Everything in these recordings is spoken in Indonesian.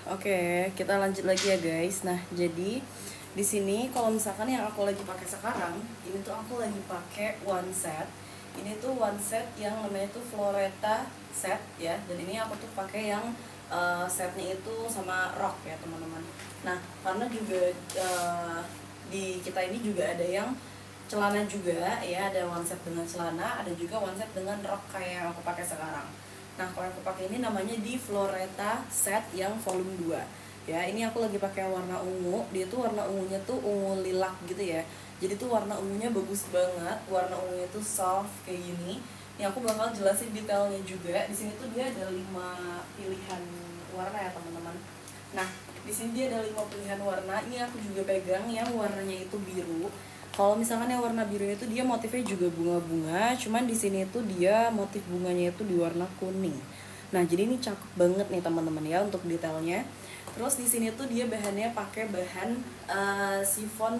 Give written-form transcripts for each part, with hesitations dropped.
Oke, kita lanjut lagi ya guys. Nah, jadi di sini kalau misalkan yang aku lagi pakai sekarang, ini tuh aku lagi pakai one set. Ini tuh one set yang namanya tuh Floreta set ya. Dan ini aku tuh pakai yang setnya itu sama rok ya teman-teman. Nah, karena juga di kita ini juga ada yang celana juga ya, ada one set dengan celana, ada juga one set dengan rok kayak yang aku pakai sekarang. Nah, kalau aku pakai ini namanya di Floreta set yang volume 2. Ya, ini aku lagi pakai warna ungu. Dia tuh warna ungunya tuh ungu lilac gitu ya. Jadi tuh warna ungunya bagus banget. Warna ungunya tuh soft kayak gini. Ini aku bakal jelasin detailnya juga. Di sini tuh dia ada 5 pilihan warna ya, teman-teman. Nah, di sini dia ada 5 pilihan warna. Ini aku juga pegang yang warnanya itu biru. Kalau misalkan yang warna biru itu dia motifnya juga bunga-bunga, cuman di sini itu dia motif bunganya itu di warna kuning. Nah, jadi ini cakep banget nih teman-teman ya untuk detailnya. Terus di sini tuh dia bahannya pakai bahan chiffon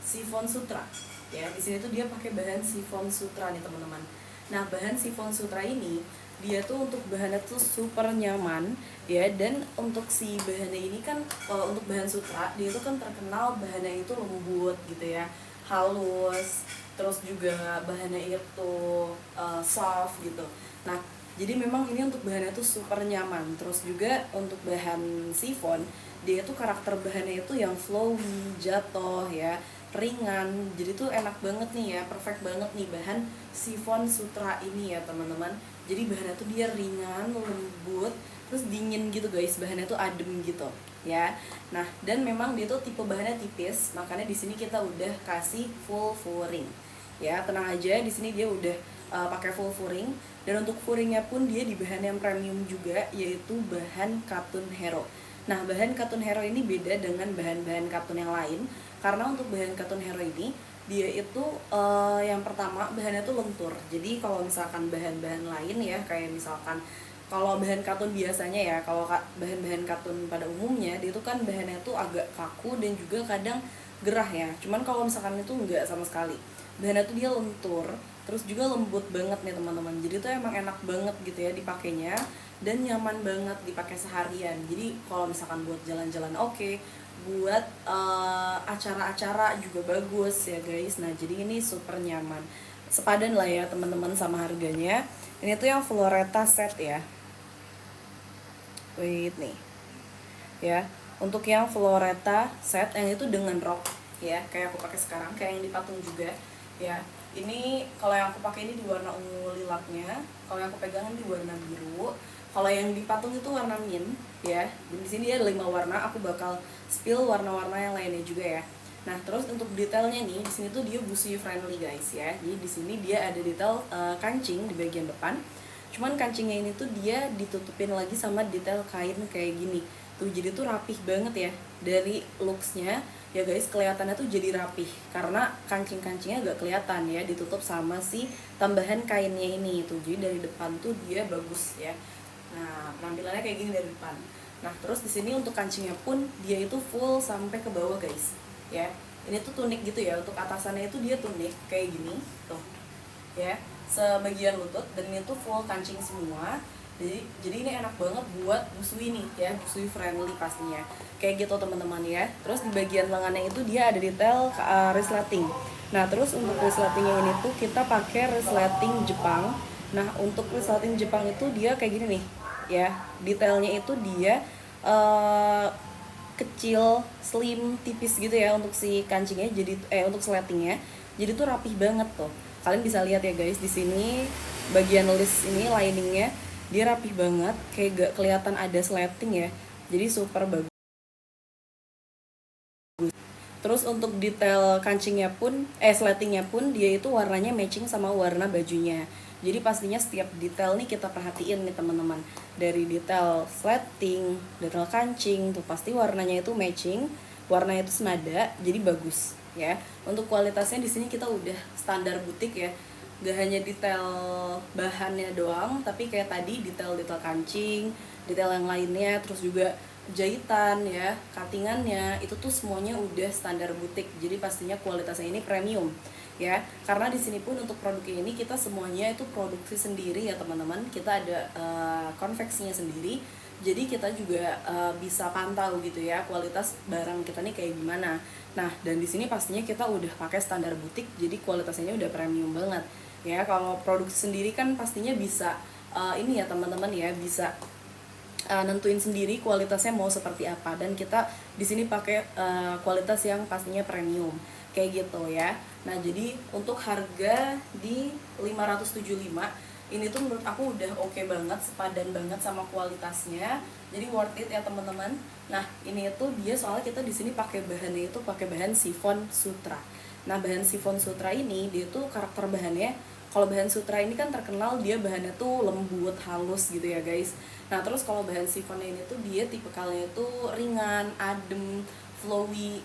chiffon sutra. Ya, di sini tuh dia pakai bahan chiffon sutra nih teman-teman. Nah, bahan chiffon sutra ini dia tuh untuk bahannya tuh super nyaman ya, dan untuk si bahannya ini kan kalau untuk bahan sutra dia itu kan terkenal bahannya itu lembut gitu ya, halus, terus juga bahannya itu soft gitu. Nah, jadi memang ini untuk bahannya tuh super nyaman. Terus juga untuk bahan chiffon dia tuh karakter bahannya itu yang flowy, jatuh ya, ringan. Jadi tuh enak banget nih ya, perfect banget nih bahan chiffon sutra ini ya teman-teman. Jadi bahannya tuh dia ringan, lembut, terus dingin gitu guys, bahannya tuh adem gitu ya. Nah, dan memang dia tuh tipe bahannya tipis, makanya di sini kita udah kasih full furing. Ya, tenang aja, di sini dia udah pakai full furing, dan untuk furingnya pun dia di bahan yang premium juga, yaitu bahan katun hero. Nah, bahan katun hero ini beda dengan bahan-bahan katun yang lain, karena untuk bahan katun hero ini dia itu yang pertama bahannya tuh lentur. Jadi kalau misalkan bahan-bahan lain ya, kayak misalkan kalau bahan katun biasanya ya, kalau bahan-bahan katun pada umumnya dia itu kan bahannya tuh agak kaku dan juga kadang gerah ya. Cuman kalau misalkan itu enggak sama sekali. Bahannya tuh dia lentur, terus juga lembut banget nih teman-teman. Jadi tuh emang enak banget gitu ya dipakainya, dan nyaman banget dipakai seharian. Jadi kalau misalkan buat jalan-jalan oke, buat acara-acara juga bagus ya guys. Nah, jadi ini super nyaman, sepadan lah ya teman-teman sama harganya. Ini tuh yang Floreta set ya. Wait nih ya, untuk yang Floreta set yang itu dengan rok ya, kayak aku pakai sekarang, kayak yang dipatung juga ya. Ini kalau yang aku pakai ini di warna ungu lilaknya, kalau yang aku pegang di warna biru, kalau yang dipatung itu warna mint ya. Dan di sini ada 5 warna, aku bakal spill warna-warna yang lainnya juga ya. Nah, terus untuk detailnya nih, di sini tuh dia busi friendly guys ya. Jadi di sini dia ada detail kancing di bagian depan. Cuman kancingnya ini tuh dia ditutupin lagi sama detail kain kayak gini. Tuh jadi tuh rapih banget ya. Dari looksnya ya guys, kelihatannya tuh jadi rapih karena kancing-kancingnya agak kelihatan ya, ditutup sama si tambahan kainnya ini. Tuh jadi dari depan tuh dia bagus ya. Nah, penampilannya kayak gini dari depan. Nah, terus di sini untuk kancingnya pun dia itu full sampai ke bawah guys. Ya. Ini tuh tunik gitu ya. Untuk atasannya itu dia tunik kayak gini, tuh. Ya, sebagian lutut, dan ini tuh full kancing semua. Jadi ini enak banget buat busui nih ya, busui friendly pastinya. Kayak gitu teman-teman ya. Terus di bagian lengannya itu dia ada detail resleting. Nah, terus untuk resletingnya ini tuh kita pakai resleting Jepang. Nah, untuk resleting Jepang itu dia kayak gini nih ya. Detailnya itu dia kecil, slim, tipis gitu ya untuk si kancingnya. Jadi untuk sletingnya. Jadi tuh rapih banget tuh. Kalian bisa lihat ya guys, di sini bagian list ini liningnya dia rapih banget, kayak gak kelihatan ada sleting ya. Jadi super bagus. Terus untuk detail kancingnya pun, sletingnya pun dia itu warnanya matching sama warna bajunya. Jadi pastinya setiap detail nih kita perhatiin nih teman-teman. Dari detail sleting, detail kancing, tuh pasti warnanya itu matching, warnanya itu senada, jadi bagus ya. Untuk kualitasnya di sini kita udah standar butik ya. Gak hanya detail bahannya doang, tapi kayak tadi detail-detail kancing, detail yang lainnya, terus juga jahitan ya, cuttingannya itu tuh semuanya udah standar butik. Jadi pastinya kualitasnya ini premium ya. Karena di sini pun untuk produknya ini kita semuanya itu produksi sendiri ya teman-teman. Kita ada konveksinya sendiri. Jadi kita juga bisa pantau gitu ya kualitas barang kita nih kayak gimana. Nah, dan di sini pastinya kita udah pakai standar butik, jadi kualitasnya udah premium banget. Ya, kalau produksi sendiri kan pastinya bisa ini ya teman-teman ya, bisa nentuin sendiri kualitasnya mau seperti apa, dan kita di sini pakai kualitas yang pastinya premium kayak gitu ya. Nah, jadi untuk harga di 575 ini tuh menurut aku udah oke banget, sepadan banget sama kualitasnya. Jadi worth it ya teman-teman. Nah, ini tuh dia soalnya kita di sini pakai bahannya itu pakai bahan chiffon sutra. Nah, bahan chiffon sutra ini dia tuh karakter bahannya, kalau bahan sutra ini kan terkenal dia bahannya tuh lembut, halus gitu ya guys. Nah, terus kalau bahan chiffonnya ini tuh dia tipikalnya tuh ringan, adem, flowy,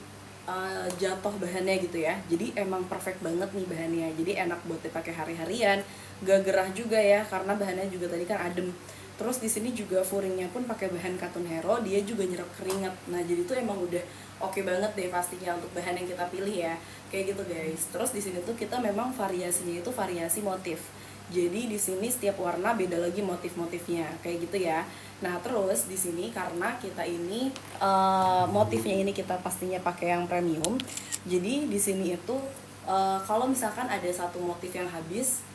jatuh bahannya gitu ya. Jadi emang perfect banget nih bahannya. Jadi enak buat dipakai hari-harian, gak gerah juga ya karena bahannya juga tadi kan adem. Terus di sini juga furingnya pun pakai bahan Cotton Hero, dia juga nyerap keringat. Nah, jadi tuh emang udah oke banget deh pastinya untuk bahan yang kita pilih ya. Kayak gitu guys. Terus di sini tuh kita memang variasinya itu variasi motif. Jadi di sini setiap warna beda lagi motif-motifnya, kayak gitu ya. Nah, terus di sini karena kita ini motifnya ini kita pastinya pakai yang premium. Jadi di sini itu kalau misalkan ada satu motif yang habis,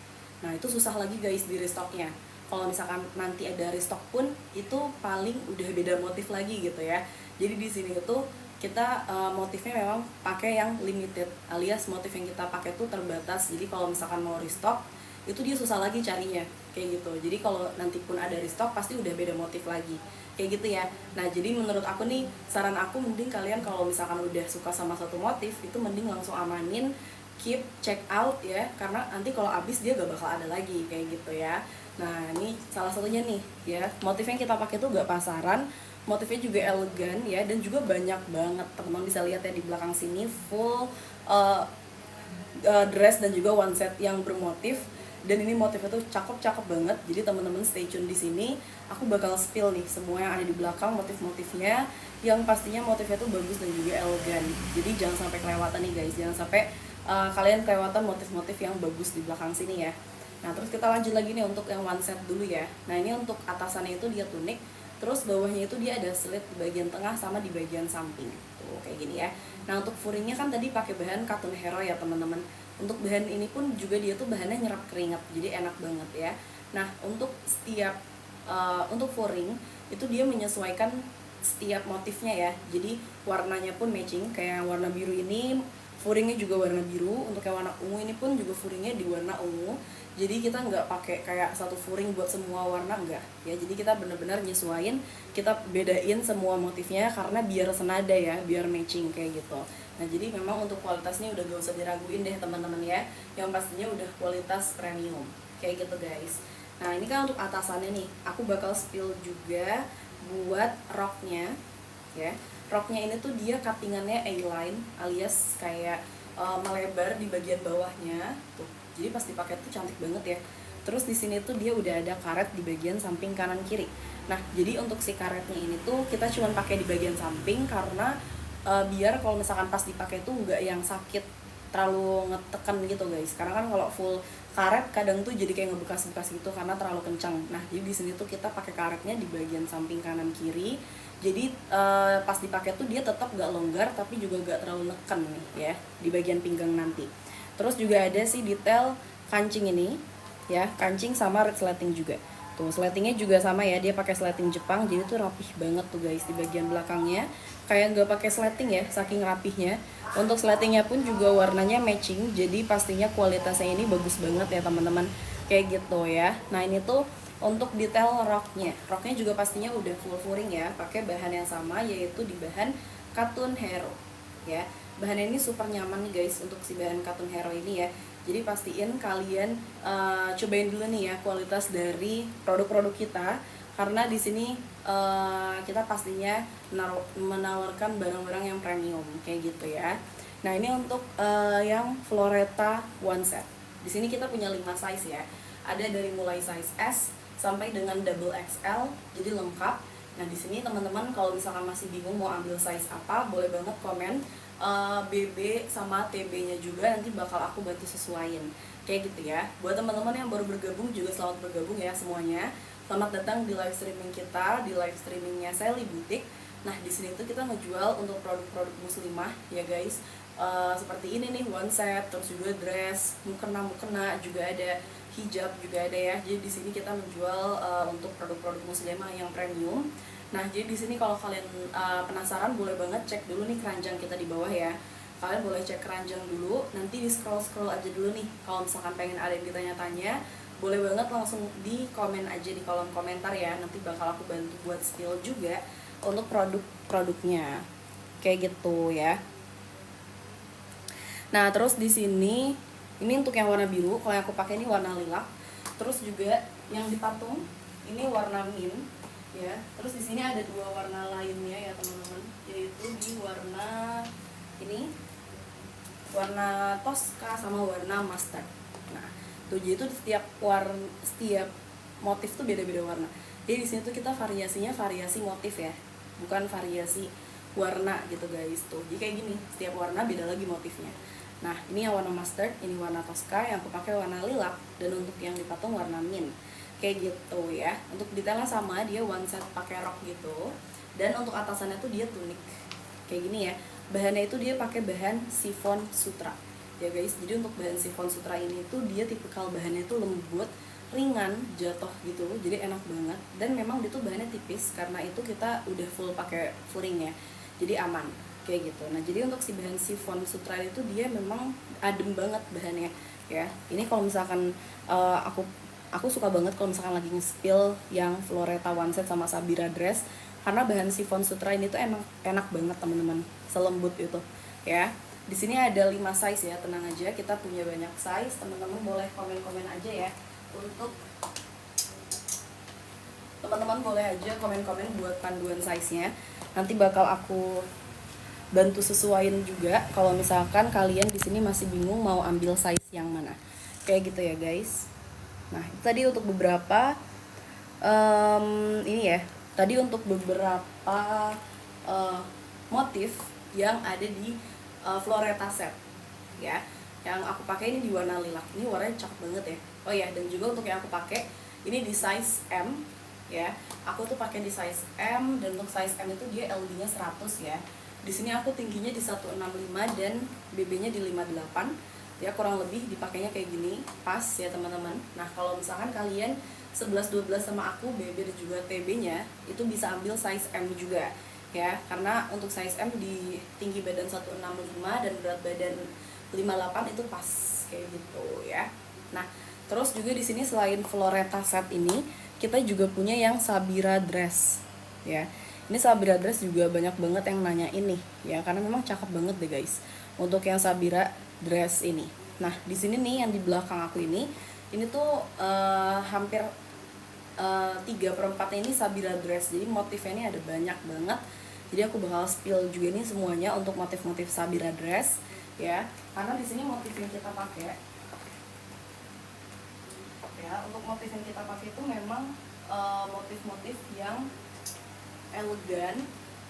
nah itu susah lagi guys di restocknya. Kalau misalkan nanti ada restock pun itu paling udah beda motif lagi gitu ya. Jadi di sini itu kita motifnya memang pakai yang limited, alias motif yang kita pakai tuh terbatas. Jadi kalau misalkan mau restock itu dia susah lagi carinya kayak gitu. Jadi kalau nanti pun ada restock pasti udah beda motif lagi kayak gitu ya. Nah, jadi menurut aku nih, saran aku mending kalian kalau misalkan udah suka sama satu motif itu mending langsung amanin, keep, check out ya, karena nanti kalau habis dia gak bakal ada lagi kayak gitu ya. Nah, ini salah satunya nih ya, motif yang kita pakai tuh gak pasaran, motifnya juga elegan ya, dan juga banyak banget. Teman-teman bisa lihat ya di belakang sini full dress dan juga one set yang bermotif, dan ini motifnya tuh cakep-cakep banget. Jadi teman-teman stay tune di sini. Aku bakal spill nih semua yang ada di belakang motif-motifnya, yang pastinya motifnya tuh bagus dan juga elegan. Jadi jangan sampai kelewatan nih guys, jangan sampai kalian kelewatan motif-motif yang bagus di belakang sini ya. Nah, terus kita lanjut lagi nih untuk yang one set dulu ya. Nah, ini untuk atasannya itu dia tunik, terus bawahnya itu dia ada slit di bagian tengah sama di bagian samping. Tuh kayak gini ya. Nah, untuk furingnya kan tadi pakai bahan Cotton Hero ya teman-teman. Untuk bahan ini pun juga dia tuh bahannya nyerap keringat, jadi enak banget ya. Nah, untuk setiap untuk furing itu dia menyesuaikan setiap motifnya ya. Jadi warnanya pun matching, kayak yang warna biru ini furingnya juga warna biru. Untuk yang warna ungu ini pun juga furingnya di warna ungu. Jadi kita nggak pakai kayak satu furing buat semua warna, enggak ya. Jadi kita benar-benar nyesuaiin, kita bedain semua motifnya karena biar senada ya, biar matching kayak gitu. Nah, jadi memang untuk kualitasnya udah gak usah diraguin deh teman-teman ya, yang pastinya udah kualitas premium kayak gitu guys. Nah, ini kan untuk atasannya nih, aku bakal spill juga buat roknya ya. Roknya ini tuh dia cuttingannya A-line, alias kayak melebar di bagian bawahnya tuh. Jadi pas dipakai tuh cantik banget ya. Terus di sini tuh dia udah ada karet di bagian samping kanan kiri. Nah, jadi untuk si karetnya ini tuh kita cuma pakai di bagian samping karena biar kalau misalkan pas dipakai tuh nggak yang sakit, terlalu ngetekan gitu guys. Karena kan kalau full karet kadang tuh jadi kayak ngebekas-bekas gitu karena terlalu kencang. Nah, jadi di sini tuh kita pakai karetnya di bagian samping kanan kiri. Jadi pas dipakai tuh dia tetap nggak longgar tapi juga nggak terlalu neken nih ya di bagian pinggang nanti. Terus juga ada sih detail kancing ini ya, kancing sama red slating juga. Tuh, slatingnya juga sama ya, dia pakai slating Jepang, jadi tuh rapih banget tuh guys di bagian belakangnya. Kayak nggak pakai slating ya, saking rapihnya. Untuk slatingnya pun juga warnanya matching, jadi pastinya kualitasnya ini bagus banget ya teman-teman. Kayak gitu ya. Nah, ini tuh untuk detail roknya. Roknya juga pastinya udah full furing ya, pakai bahan yang sama yaitu di bahan Cotton Hero ya. Bahan ini super nyaman nih guys untuk si bahan Cotton Hero ini ya. Jadi pastiin kalian cobain dulu nih ya kualitas dari produk-produk kita, karena di sini kita pastinya menawarkan barang-barang yang premium kayak gitu ya. Nah, ini untuk yang Floretta one set. Di sini kita punya 5 size ya. Ada dari mulai size S sampai dengan double XL, jadi lengkap. Nah, di sini teman-teman kalau misalkan masih bingung mau ambil size apa, boleh banget komen BB sama TB-nya juga nanti bakal aku bantu sesuaiin kayak gitu ya. Buat teman-teman yang baru bergabung juga selamat bergabung ya semuanya. Selamat datang di live streaming kita, di live streamingnya Sally Boutique. Nah di sini tuh kita ngejual untuk produk-produk muslimah ya guys. Seperti ini nih one set, terus juga dress, mukena juga ada, hijab juga ada ya. Jadi di sini kita menjual untuk produk-produk muslimah yang premium. Nah jadi di sini kalau kalian penasaran boleh banget cek dulu nih keranjang kita di bawah ya. Kalian boleh cek keranjang dulu, nanti di scroll aja dulu nih. Kalau misalkan pengen ada yang ditanya-tanya, boleh banget langsung di komen aja di kolom komentar ya. Nanti bakal aku bantu buat spill juga untuk produk-produknya kayak gitu ya. Nah terus di sini ini untuk yang warna biru, kalau yang aku pakai ini warna lilac. Terus juga yang di patung ini warna mint ya. Terus di sini ada dua warna lainnya ya teman-teman, yaitu di warna ini, warna Tosca sama warna mustard. Nah tuh jadi itu setiap motif tuh beda-beda warna. Jadi di sini tuh kita variasinya variasi motif ya, bukan variasi warna gitu guys. Tuh jadi kayak gini, setiap warna beda lagi motifnya. Nah ini yang warna mustard, ini warna Tosca, yang aku pakai warna lilac, dan untuk yang dipatung warna mint kayak gitu ya. Untuk detailnya sama, dia one set pakai rok gitu, dan untuk atasannya tuh dia tunik kayak gini ya. Bahannya itu dia pakai bahan chiffon sutra ya guys. Jadi untuk bahan chiffon sutra ini tuh dia tipikal bahannya tuh lembut, ringan, jatuh gitu, jadi enak banget. Dan memang dia tuh bahannya tipis, karena itu kita udah full pakai furing ya, jadi aman kayak gitu. Nah jadi untuk si bahan chiffon sutra itu dia memang adem banget bahannya ya. Ini kalau misalkan aku suka banget kalau misalkan lagi nge-spill yang Floreta one set sama Sabira dress, karena bahan chiffon sutra ini tuh enak banget teman-teman, selembut itu ya. Di sini ada 5 size ya, tenang aja, kita punya banyak size. Teman-teman boleh komen-komen aja ya, untuk teman-teman boleh aja komen-komen buat panduan size-nya. Nanti bakal aku bantu sesuaiin juga kalau misalkan kalian di sini masih bingung mau ambil size yang mana. Kayak gitu ya guys. Nah, itu tadi untuk beberapa ini ya. Tadi untuk beberapa motif yang ada di Floreta set ya. Yang aku pakai ini di warna lilac. Ini warnanya cakep banget ya. Oh ya, dan juga untuk yang aku pakai ini di size M ya. Aku tuh pakai di size M, dan untuk size M itu dia LD-nya 100 ya. Di sini aku tingginya di 165 dan BB-nya di 58. Ya kurang lebih dipakainya kayak gini, pas ya teman-teman. Nah kalau misalkan kalian 11-12 sama aku, BB dan juga TB-nya, itu bisa ambil size M juga ya. Karena untuk size M di tinggi badan 165 dan berat badan 58 itu pas kayak gitu ya. Nah terus juga di sini selain Floreta set ini, kita juga punya yang Sabira dress ya. Ini Sabira dress juga banyak banget yang nanya ini ya, karena memang cakep banget deh guys untuk yang Sabira dress ini. Nah di sini nih yang di belakang aku ini tuh hampir 3/4 ini Sabira dress. Jadi motifnya ini ada banyak banget. Jadi aku bakal spill juga nih semuanya untuk motif-motif Sabira dress ya. Karena di sini motif yang kita pakai ya, untuk motif yang kita pakai itu memang motif-motif yang elegan,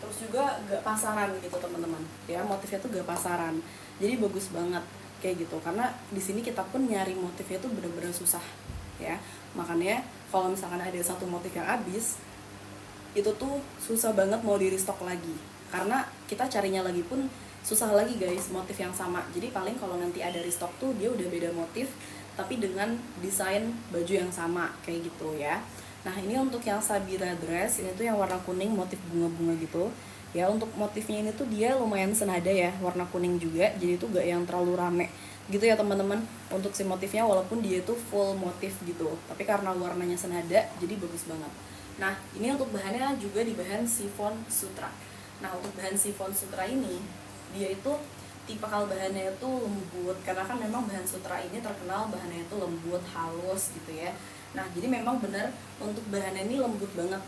terus juga gak pasaran gitu teman-teman ya. Motifnya tuh gak pasaran, jadi bagus banget kayak gitu. Karena di sini kita pun nyari motifnya tuh bener-bener susah ya. Makanya kalau misalkan ada satu motif yang habis, itu tuh susah banget mau di restock lagi, karena kita carinya lagi pun susah lagi guys, motif yang sama. Jadi paling kalau nanti ada restock tuh dia udah beda motif tapi dengan desain baju yang sama kayak gitu ya. Nah ini untuk yang Sabira dress, ini tuh yang warna kuning motif bunga-bunga gitu ya. Untuk motifnya ini tuh dia lumayan senada ya, warna kuning juga, jadi tuh gak yang terlalu rame gitu ya teman-teman untuk si motifnya. Walaupun dia tuh full motif gitu, tapi karena warnanya senada jadi bagus banget. Nah ini untuk bahannya juga di bahan chiffon sutra. Nah untuk bahan chiffon sutra ini, dia itu tipikal bahannya itu lembut, karena kan memang bahan sutra ini terkenal bahannya itu lembut, halus gitu ya. Nah jadi memang benar untuk bahannya ini lembut banget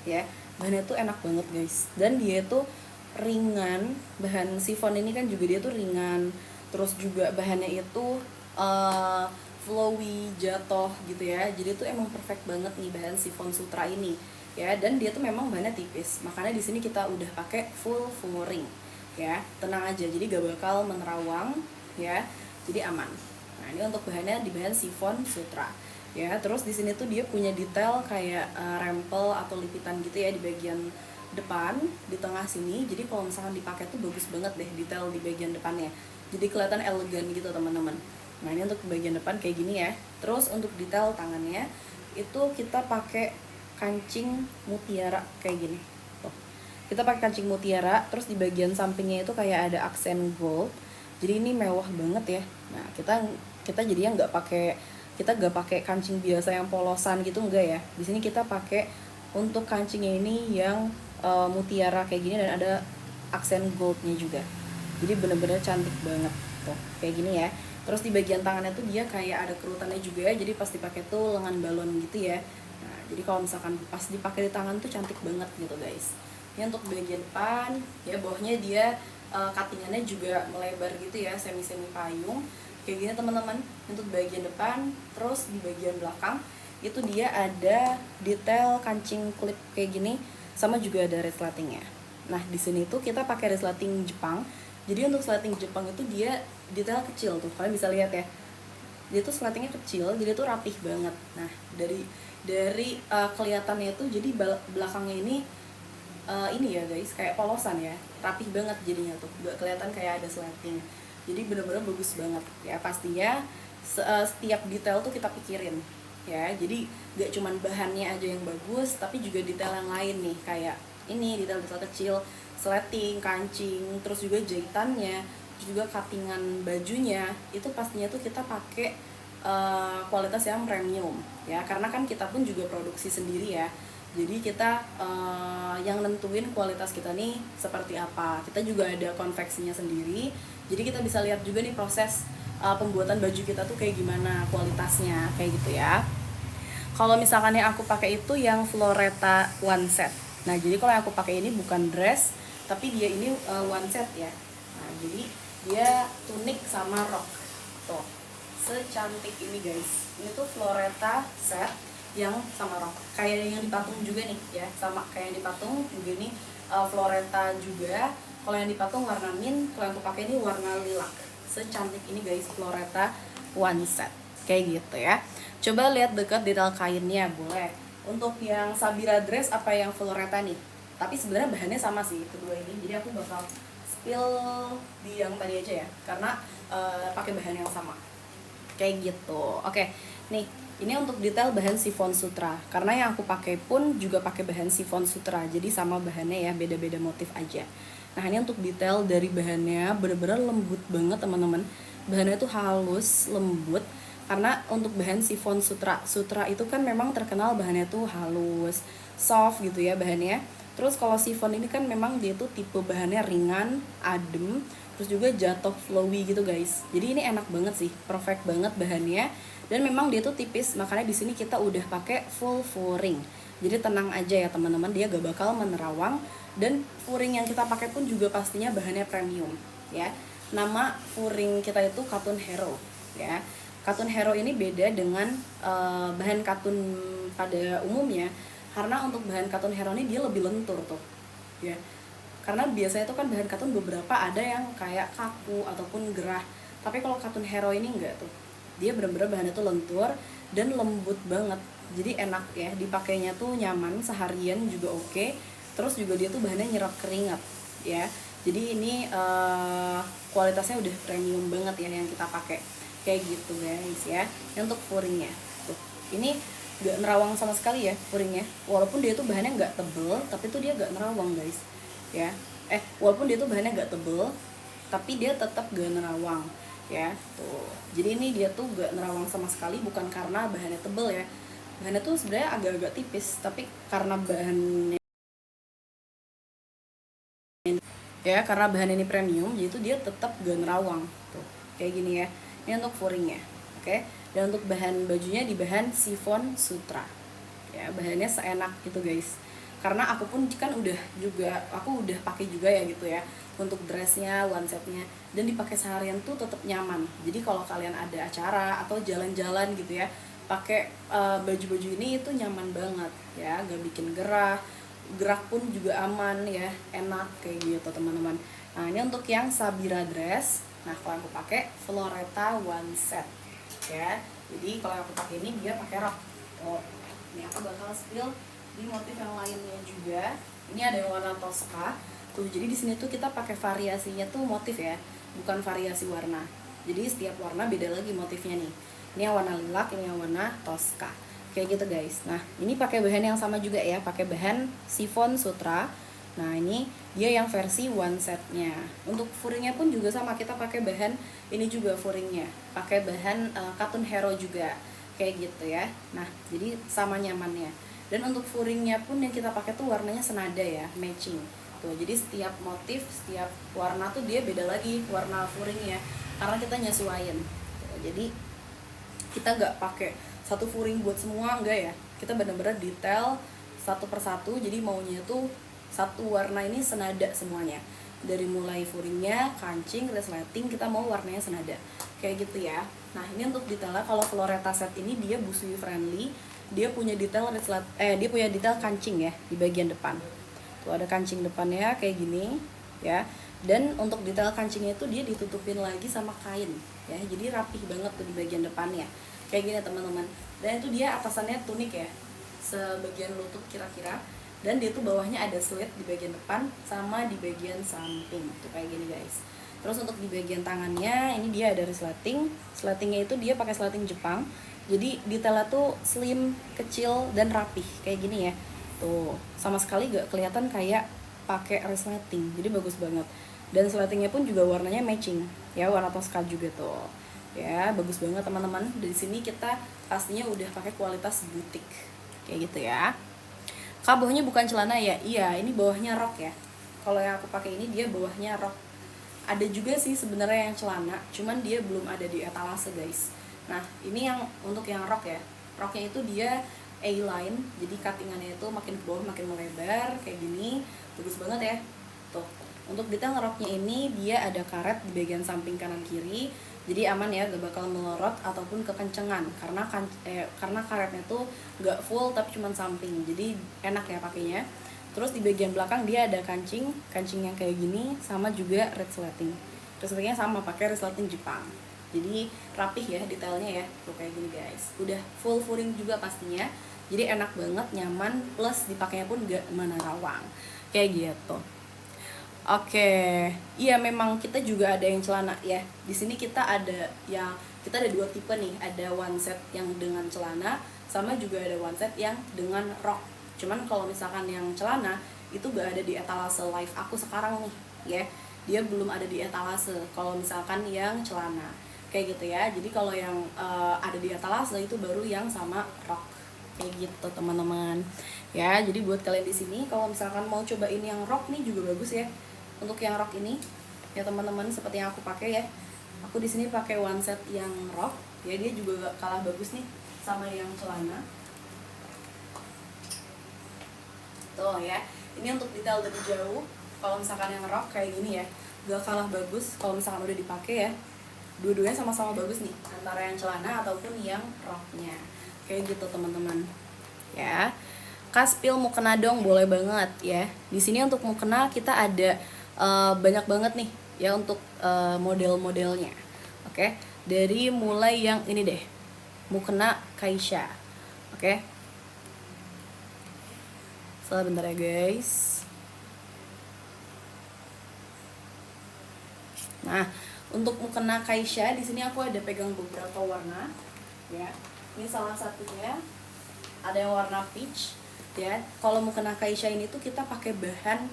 ya, bahannya tuh enak banget guys. Dan dia tuh ringan, bahan chiffon ini kan juga dia tuh ringan, terus juga bahannya itu flowy, jatuh gitu ya. Jadi tuh emang perfect banget nih bahan chiffon sutra ini ya. Dan dia tuh memang bahannya tipis, makanya di sini kita udah pakai full ring ya, tenang aja, jadi gak bakal menerawang ya, jadi aman. Nah ini untuk bahannya di bahan chiffon sutra ya. Terus di sini tuh dia punya detail kayak rempel atau lipitan gitu ya di bagian depan, di tengah sini. Jadi kalau misalkan dipakai tuh bagus banget deh detail di bagian depannya, jadi kelihatan elegan gitu teman-teman. Nah ini untuk bagian depan kayak gini ya. Terus untuk detail tangannya itu kita pakai kancing mutiara kayak gini. Tuh. Kita pakai kancing mutiara, terus di bagian sampingnya itu kayak ada aksen gold. Jadi ini mewah banget ya. Nah, kita jadinya kita nggak pakai kancing biasa yang polosan gitu, enggak ya. Di sini kita pakai untuk kancingnya ini yang mutiara kayak gini dan ada aksen goldnya juga. Jadi bener-bener cantik banget tuh, kayak gini ya. Terus di bagian tangannya tuh dia kayak ada kerutannya juga, jadi pas dipakai tuh lengan balon gitu ya. Nah, jadi kalau misalkan pas dipakai di tangan tuh cantik banget gitu guys. Ini untuk bagian depan ya, bawahnya dia cuttingannya juga melebar gitu ya, semi payung kayak gini teman-teman. Untuk bagian depan, terus di bagian belakang itu dia ada detail kancing klip kayak gini, sama juga ada resletingnya. Nah di sini tuh kita pakai resleting Jepang. Jadi untuk resleting Jepang itu dia detail kecil tuh, kalian bisa lihat ya, dia tuh resletingnya kecil, jadi tuh rapih banget. Nah dari kelihatannya tuh jadi belakangnya ini ya guys, kayak polosan ya, rapih banget jadinya tuh, gak kelihatan kayak ada sleting. Jadi bener-bener bagus banget ya. Pastinya setiap detail tuh kita pikirin ya, jadi gak cuman bahannya aja yang bagus, tapi juga detail yang lain nih, kayak ini detail-detail kecil, sleting, kancing, terus juga jahitannya, terus juga cuttingan bajunya, itu pastinya tuh kita pakai kualitas yang premium ya, karena kan kita pun juga produksi sendiri ya. Jadi kita yang nentuin kualitas kita nih seperti apa. Kita juga ada konveksinya sendiri. Jadi kita bisa lihat juga nih proses pembuatan baju kita tuh kayak gimana kualitasnya, kayak gitu ya. Kalau misalkan yang aku pakai itu yang Floretta one set. Nah jadi kalau yang aku pakai ini bukan dress, tapi dia ini one set ya. Nah jadi dia tunik sama rok. Tuh, secantik ini guys. Ini tuh Floretta set yang sama rok, kayak yang di patung juga nih ya, sama kayak yang di patung juga nih, Floretta juga. Kalau yang di patung warna mint, kalau yang aku pakai ini warna lilac. Secantik ini guys, Floretta one set kayak gitu ya. Coba lihat dekat detail kainnya boleh. Untuk yang Sabira dress apa yang Floretta nih, tapi sebenarnya bahannya sama sih kedua ini, jadi aku bakal spill di yang tadi aja ya, karena pakai bahan yang sama kayak gitu. Oke nih, ini untuk detail bahan chiffon sutra, karena yang aku pakai pun juga pakai bahan chiffon sutra, jadi sama bahannya ya, beda-beda motif aja. Nah ini untuk detail dari bahannya bener-bener lembut banget teman-teman. Bahannya tuh halus, lembut, karena untuk bahan chiffon sutra itu kan memang terkenal bahannya tuh halus, soft gitu ya bahannya. Terus kalau chiffon ini kan memang dia tuh tipe bahannya ringan, adem, terus juga jatuh flowy gitu guys. Jadi ini enak banget sih, perfect banget bahannya. Dan memang dia tuh tipis, makanya di sini kita udah pakai full furing. Jadi tenang aja ya teman-teman, dia gak bakal menerawang. Dan furing yang kita pakai pun juga pastinya bahannya premium ya. Nama furing kita itu Katun Hero ya. Katun Hero ini beda dengan bahan katun pada umumnya, karena untuk bahan Katun Hero ini dia lebih lentur tuh ya. Karena biasanya tuh kan bahan katun beberapa ada yang kayak kaku ataupun gerah, tapi kalau Katun Hero ini enggak tuh, dia bener-bener bahannya tuh lentur dan lembut banget, jadi enak ya dipakainya tuh, nyaman seharian juga oke. Terus juga dia tuh bahannya nyerap keringat ya, jadi ini kualitasnya udah premium banget ya yang kita pakai kayak gitu guys ya. Ini untuk furingnya tuh, ini gak nerawang sama sekali ya furingnya, walaupun dia tuh bahannya gak tebel, tapi tuh dia gak nerawang guys ya. Walaupun dia tuh bahannya gak tebel, tapi dia tetap gak nerawang ya tuh. Jadi ini dia tuh gak nerawang sama sekali, bukan karena bahannya tebel ya, bahannya tuh sebenarnya agak-agak tipis, tapi karena bahannya ya, karena bahan ini premium, jadi tuh dia tetap gak nerawang tuh kayak gini ya. Ini untuk furingnya, oke. Dan untuk bahan bajunya di bahan chiffon sutra ya, bahannya seenak itu guys. Karena aku pun kan aku udah pakai juga ya gitu ya, untuk dressnya, one setnya, dan dipakai seharian tuh tetap nyaman. Jadi kalau kalian ada acara atau jalan-jalan gitu ya, pakai baju-baju ini itu nyaman banget ya, gak bikin gerah, gerak pun juga aman ya, enak kayak gitu teman-teman. Nah ini untuk yang Sabira dress. Nah kalau aku pakai Floretta one set ya. Jadi kalau aku pakai ini dia pakai rok. Oh, ini aku bakal spill di motif yang lainnya juga. Ini ada yang warna Tosca. Tuh, jadi di sini tuh kita pakai variasinya tuh motif ya, bukan variasi warna. Jadi setiap warna beda lagi motifnya nih. Ini yang warna lilac, ini yang warna Tosca. Kayak gitu guys. Nah, ini pakai bahan yang sama juga ya, pakai bahan chiffon sutra. Nah, ini dia yang versi one setnya. Untuk furingnya pun juga sama, kita pakai bahan ini juga furingnya, pakai bahan katun hero juga, kayak gitu ya. Nah, jadi sama nyamannya. Dan untuk furingnya pun yang kita pakai tuh warnanya senada ya, matching. Tuh, jadi setiap motif, setiap warna tuh dia beda lagi warna furingnya, karena kita nyesuaiin. Tuh, jadi kita nggak pakai satu furing buat semua, enggak ya, kita benar-benar detail satu persatu. Jadi maunya tuh satu warna ini senada semuanya, dari mulai furingnya, kancing, resleting, kita mau warnanya senada kayak gitu ya. Nah ini untuk detailnya, kalau Floretta set ini dia busui friendly, dia punya detail dia punya detail kancing ya di bagian depan. Tuh ada kancing depannya kayak gini ya. Dan untuk detail kancingnya itu dia ditutupin lagi sama kain ya, jadi rapih banget tuh di bagian depannya kayak gini teman-teman. Dan itu dia atasannya tunik ya, sebagian lutut kira-kira, dan dia tuh bawahnya ada slit di bagian depan sama di bagian samping tuh kayak gini guys. Terus untuk di bagian tangannya ini dia ada resleting. Resletingnya itu dia pakai resleting Jepang, jadi detailnya tuh slim, kecil, dan rapih kayak gini ya. Tuh sama sekali gak kelihatan kayak pakai resleting, jadi bagus banget. Dan resletingnya pun juga warnanya matching ya, warna Tosca juga tuh ya, bagus banget teman-teman. Dari sini kita pastinya udah pakai kualitas butik kayak gitu ya. Kak, bawahnya bukan celana ya? Iya, ini bawahnya rok ya. Kalau yang aku pakai ini dia bawahnya rok. Ada juga sih sebenarnya yang celana, cuman dia belum ada di etalase guys. Nah ini yang untuk yang rok ya, roknya itu dia A-line, jadi cuttingannya itu makin ke bawah makin melebar kayak gini, bagus banget ya. Tuh, untuk detail roknya ini dia ada karet di bagian samping kanan kiri, jadi aman ya, gak bakal melorot ataupun kekencengan karena karetnya tuh gak full tapi cuman samping, jadi enak ya pakainya. Terus di bagian belakang dia ada kancing yang kayak gini, sama juga resleting. Resletingnya sama, pakai resleting Jepang. Jadi rapih ya detailnya ya, tuh kayak gini guys. Udah full furing juga pastinya, jadi enak banget, nyaman, plus dipakainya pun gak menerawang kayak gitu. Oke, iya memang kita juga ada yang celana ya. Di sini kita ada dua tipe nih, ada one set yang dengan celana, sama juga ada one set yang dengan rok. Cuman kalau misalkan yang celana itu gak ada di etalase live aku sekarang nih ya. Dia belum ada di etalase kalau misalkan yang celana kayak gitu ya. Jadi kalau yang ada di etalase itu baru yang sama rok kayak gitu teman-teman ya. Jadi buat kalian di sini kalau misalkan mau cobain yang rok nih juga bagus ya. Untuk yang rok ini ya teman-teman, seperti yang aku pakai ya, aku di sini pakai one set yang rok ya, dia juga gak kalah bagus nih sama yang celana tuh ya. Ini untuk detail dari jauh, kalau misalkan yang rok kayak gini ya gak kalah bagus kalau misalkan udah dipakai ya. Dua-duanya sama-sama bagus nih, antara yang celana ataupun yang roknya kayak gitu teman-teman ya. Kaspil mukena dong, boleh banget ya. Di sini untuk mukena kita ada banyak banget nih ya untuk model-modelnya. Oke, dari mulai yang ini deh, mukena Kaisha. Oke, bentar ya guys. Nah untuk mukena Kaisha di sini aku ada pegang beberapa warna ya. Ini salah satunya ada yang warna peach ya. Kalau mukena Kaisha ini tuh kita pakai bahan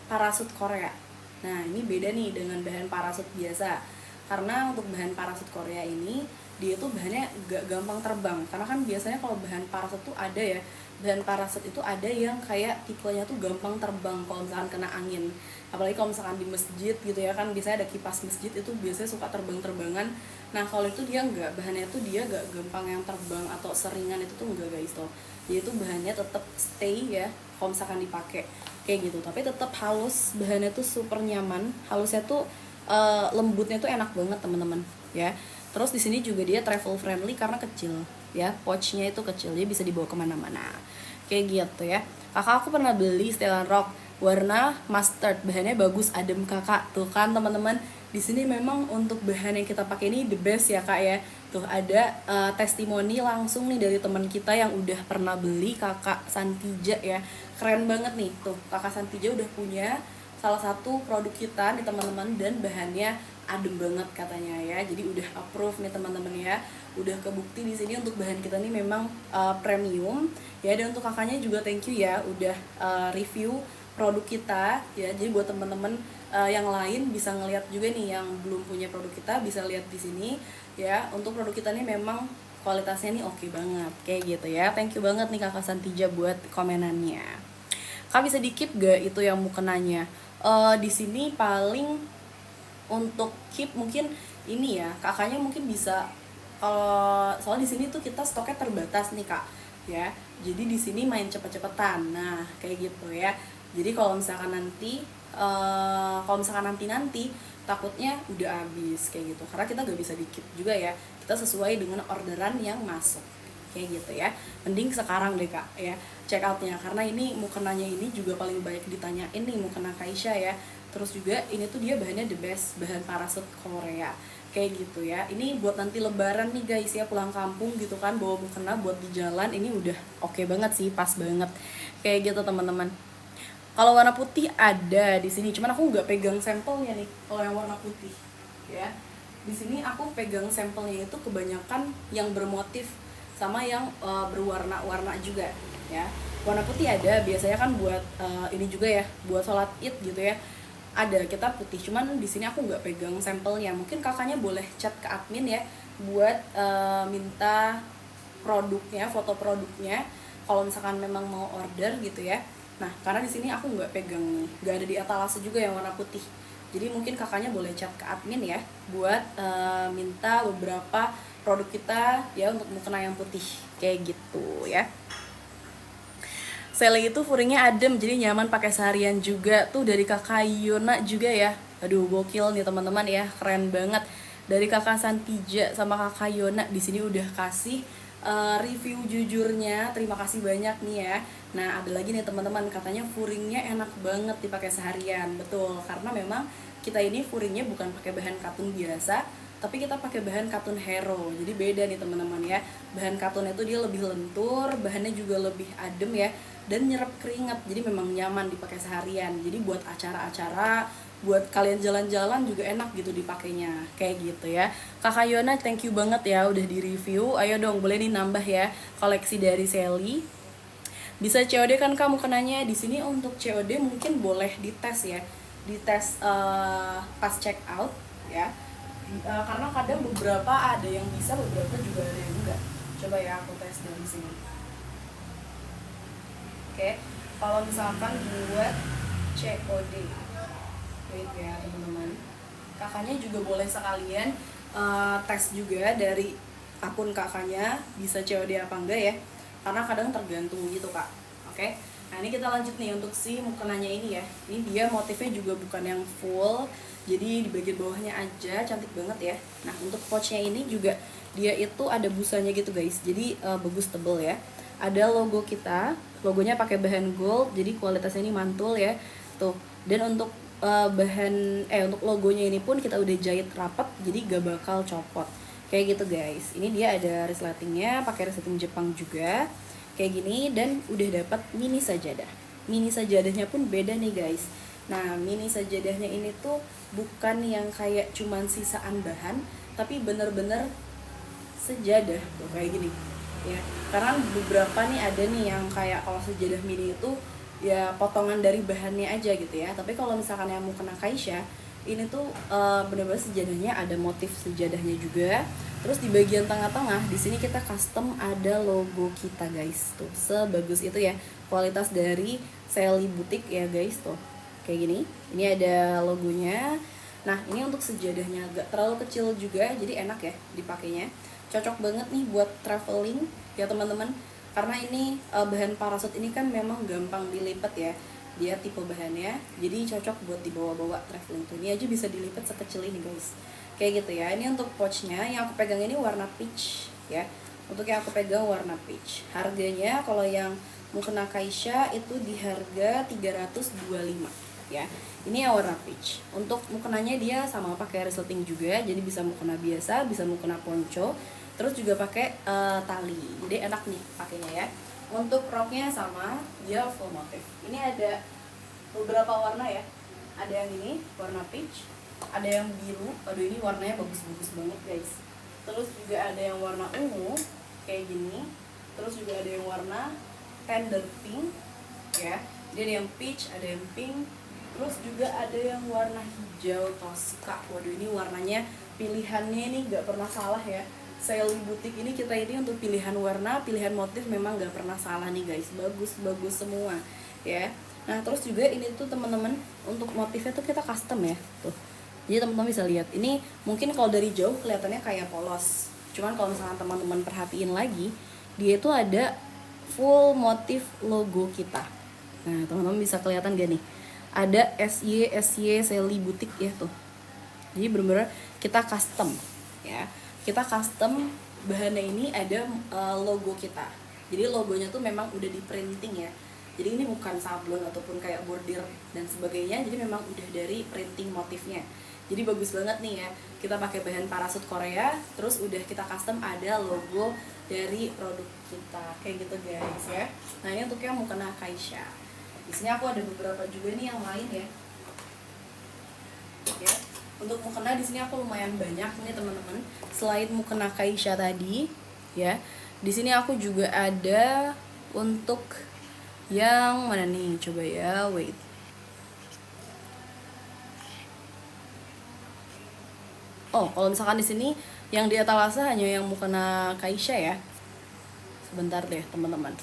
parasut Korea. Nah ini beda nih dengan bahan parasut biasa, karena untuk bahan parasut Korea ini dia tuh bahannya gak gampang terbang. Karena kan biasanya kalau bahan parasut tuh ada ya, bahan parasut itu ada yang kayak tipenya tuh gampang terbang kalau misalkan kena angin. Apalagi kalau misalkan di masjid gitu ya kan, biasanya ada kipas masjid itu biasanya suka terbang-terbangan. Nah kalau itu dia enggak, bahannya tuh dia gak gampang yang terbang atau seringan itu tuh enggak guys tuh. Dia tuh bahannya tetap stay ya kalau misalkan dipakai kayak gitu, tapi tetap halus, bahannya tuh super nyaman, halusnya tuh lembutnya tuh enak banget teman-teman ya. Terus di sini juga dia travel friendly karena kecil ya, pouchnya itu kecil, dia bisa dibawa kemana-mana kayak gitu ya. Kakak aku pernah beli setelan rok warna mustard, bahannya bagus, adem kakak. Tuh kan teman-teman, di sini memang untuk bahan yang kita pakai ini the best ya kak ya. Tuh ada testimoni langsung nih dari teman kita yang udah pernah beli, Kakak Santija ya. Keren banget nih, tuh Kakak Santija udah punya salah satu produk kita nih teman-teman, dan bahannya adem banget katanya ya. Jadi udah approve nih teman-teman ya. Udah kebukti di sini untuk bahan kita nih memang premium ya. Dan untuk kakaknya juga thank you ya udah review produk kita ya. Jadi buat teman-teman yang lain bisa ngeliat juga nih yang belum punya produk kita, bisa lihat di sini ya. Untuk produk kita nih memang kualitasnya nih oke banget kayak gitu ya. Thank you banget nih Kakak Santija buat komenannya. Kak bisa di-keep gak itu yang mukenanya? Di sini paling untuk keep mungkin ini ya, kakaknya mungkin bisa, kalau soal di sini tuh kita stoknya terbatas nih kak ya. Jadi di sini main cepet-cepetan, nah kayak gitu ya. Jadi kalau misalkan nanti takutnya udah habis kayak gitu, karena kita gak bisa di keep juga ya, kita sesuai dengan orderan yang masuk kayak gitu ya. Mending sekarang deh kak ya check outnya, karena ini mukenanya ini juga paling banyak ditanyain nih, mukena Kaisha ya. Terus juga ini tuh dia bahannya the best, bahan parasut Korea kayak gitu ya. Ini buat nanti lebaran nih guys ya, pulang kampung gitu kan, bawa mukena buat di jalan, ini udah oke banget sih, pas banget kayak gitu teman-teman. Kalau warna putih ada di sini, cuman aku nggak pegang sampelnya nih. Kalau yang warna putih, ya, di sini aku pegang sampelnya itu kebanyakan yang bermotif sama yang berwarna-warna juga, ya. Warna putih ada, biasanya kan buat ini juga ya, buat sholat id gitu ya. Ada kita putih, cuman di sini aku nggak pegang sampelnya. Mungkin kakaknya boleh chat ke admin ya, buat minta produknya, foto produknya. Kalau misalkan memang mau order gitu ya. Nah, karena di sini aku nggak pegang nih, nggak ada di etalase juga yang warna putih. Jadi mungkin kakaknya boleh chat ke admin ya, buat minta beberapa produk kita ya untuk mukena yang putih kayak gitu ya. Sally itu furingnya adem, jadi nyaman pakai seharian juga. Tuh dari kakak Yona juga ya. Aduh gokil nih teman-teman ya, keren banget. Dari kakak Santija sama kakak Yona di sini udah kasih review jujurnya. Terima kasih banyak nih ya. Nah ada lagi nih teman-teman, katanya furingnya enak banget dipakai seharian. Betul, karena memang kita ini furingnya bukan pakai bahan katun biasa, tapi kita pakai bahan katun hero. Jadi beda nih teman-teman ya. Bahan katun itu dia lebih lentur, bahannya juga lebih adem ya, dan nyerap keringat. Jadi memang nyaman dipakai seharian. Jadi buat acara-acara, buat kalian jalan-jalan juga enak gitu dipakainya kayak gitu ya. Kakak Yona thank you banget ya udah di review. Ayo dong boleh nih nambah ya koleksi dari Sally. Bisa COD kan kamu kenanya di sini. Untuk COD mungkin boleh dites ya, dites pas check out ya. Karena kadang beberapa ada yang bisa, beberapa juga ada yang enggak. Coba ya aku tes dari sini. Oke, kalau misalkan buat COD, wait ya teman-teman, kakaknya juga boleh sekalian tes juga dari akun kakaknya bisa COD apa enggak ya, karena kadang tergantung gitu kak. Oke, nah ini kita lanjut nih untuk si mukenanya ini ya. Ini dia motifnya juga bukan yang full, jadi di bagian bawahnya aja, cantik banget ya. Nah untuk pouchnya ini juga dia itu ada busanya gitu guys, jadi bagus, tebel ya. Ada logo kita, logonya pakai bahan gold, jadi kualitasnya ini mantul ya tuh. Dan untuk untuk logonya ini pun kita udah jahit rapat, jadi gak bakal copot kayak gitu guys. Ini dia ada resletingnya, pakai resleting Jepang juga kayak gini, dan udah dapat mini sajadah. Mini sajadahnya pun beda nih guys. Nah mini sajadahnya ini tuh bukan yang kayak cuman sisaan bahan, tapi bener-bener sejadah tuh kayak gini ya. Karena beberapa nih ada nih yang kayak kalau sejadah mini itu ya potongan dari bahannya aja gitu ya. Tapi kalau misalkan yang mukena Kaisha ini tuh bener-bener sejadahnya ada motif sejadahnya juga. Terus di bagian tengah-tengah di sini kita custom ada logo kita guys tuh, sebagus itu ya. Kualitas dari Sally Boutique ya guys tuh kayak gini. Ini ada logonya. Nah ini untuk sejadahnya agak terlalu kecil juga, jadi enak ya dipakainya. Cocok banget nih buat traveling ya teman-teman, karena ini bahan parasut ini kan memang gampang dilipat ya, dia tipe bahannya, jadi cocok buat dibawa-bawa traveling tuh. Ini aja bisa dilipat sekecil ini guys kayak gitu ya. Ini untuk pouchnya yang aku pegang ini warna peach ya. Untuk yang aku pegang warna peach, harganya kalau yang mukena Kaisha itu di harga 325 ya. Ini yang warna peach. Untuk mukenanya dia sama pakai resleting juga, jadi bisa mukena biasa, bisa mukena ponco, terus juga pakai tali. Jadi enak nih pakainya ya. Untuk roknya sama, dia full motif. Ini ada beberapa warna ya. Ada yang ini warna peach, ada yang biru. Aduh, ini warnanya bagus-bagus banget guys. Terus juga ada yang warna ungu kayak gini. Terus juga ada yang warna tender pink ya. Jadi ada yang peach, ada yang pink. Terus juga ada yang warna hijau Tosca. Waduh, ini warnanya pilihannya ini nggak pernah salah ya. Sally Boutique ini kita ini untuk pilihan warna, pilihan motif memang nggak pernah salah nih guys. Bagus-bagus semua ya. Nah terus juga ini tuh teman-teman, untuk motifnya tuh kita custom ya tuh. Jadi teman-teman bisa lihat, ini mungkin kalau dari jauh kelihatannya kayak polos, cuman kalau misalkan teman-teman perhatiin lagi, dia itu ada full motif logo kita. Nah teman-teman bisa kelihatan gak nih, ada SY Sally Boutique ya tuh. Jadi bener-bener kita custom ya, kita custom bahannya ini ada logo kita. Jadi logonya tuh memang udah di printing ya. Jadi ini bukan sablon ataupun kayak bordir dan sebagainya. Jadi memang udah dari printing motifnya. Jadi bagus banget nih ya. Kita pakai bahan parasut Korea, terus udah kita custom ada logo dari produk kita. Kayak gitu guys ya. Nah ini untuk yang mukena Kaisha. Di sini aku ada beberapa juga nih yang lain ya. Ya. Untuk mukena di sini aku lumayan banyak nih teman-teman. Selain mukena Kaisha tadi, ya. Di sini aku juga ada untuk yang mana nih? Coba ya, wait. Oh, kalau misalkan di sini yang di etalase hanya yang mukena Kaisha ya. Sebentar deh, teman-teman.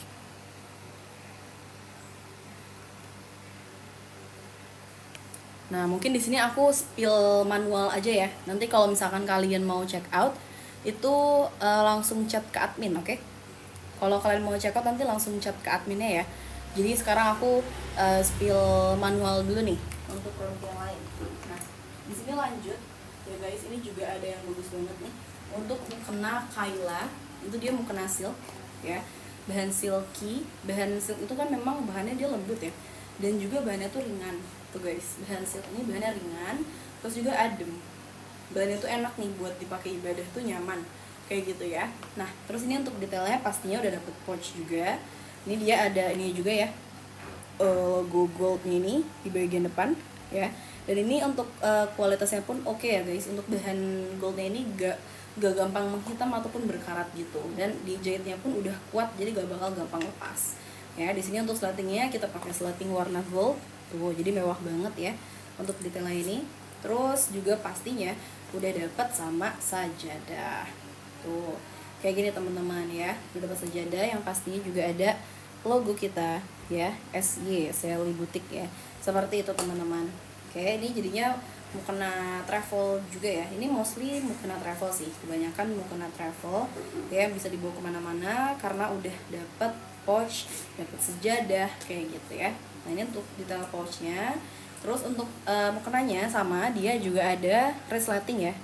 Nah, mungkin di sini aku spill manual aja ya. Nanti kalau misalkan kalian mau check out, itu langsung chat ke admin, oke? Kalau kalian mau check out nanti langsung chat ke adminnya ya. Jadi sekarang aku spill manual dulu nih untuk produk yang lain. Nah, di sini lanjut ya guys. Ini juga ada yang bagus banget nih. Untuk mukena Kyla, itu dia mukena silk ya. Bahan silky, bahan silk itu kan memang bahannya dia lembut ya. Dan juga bahannya tuh ringan. Tuh guys, bahan silk ini bahannya ringan, terus juga adem. Bahannya tuh enak nih buat dipakai ibadah tuh nyaman. Kayak gitu ya. Nah, terus ini untuk detailnya pastinya udah dapet pouch juga. Ini dia ada ini juga ya, logo gold ini di bagian depan ya. Dan ini untuk kualitasnya pun oke ya guys. Untuk bahan goldnya ini gak gampang menghitam ataupun berkarat gitu. Dan dijahitnya pun udah kuat, jadi gak bakal gampang lepas. Ya, di sini untuk slatingnya kita pakai slating warna gold. Tuh, jadi mewah banget ya untuk detailnya ini. Terus juga pastinya udah dapat sama sajadah. Tuh, kayak gini teman-teman ya. Udah dapat sajadah yang pastinya juga ada logo kita ya, SY Sally Boutique ya. Seperti itu teman-teman. Oke, ini jadinya mukena travel juga ya. Ini mostly mukena travel sih. Kebanyakan mukena travel ya, bisa dibawa kemana-mana karena udah dapat pouch, dapat sejadah kayak gitu ya. Nah ini untuk detail pouchnya. Terus untuk mukenanya sama, dia juga ada resleting ya.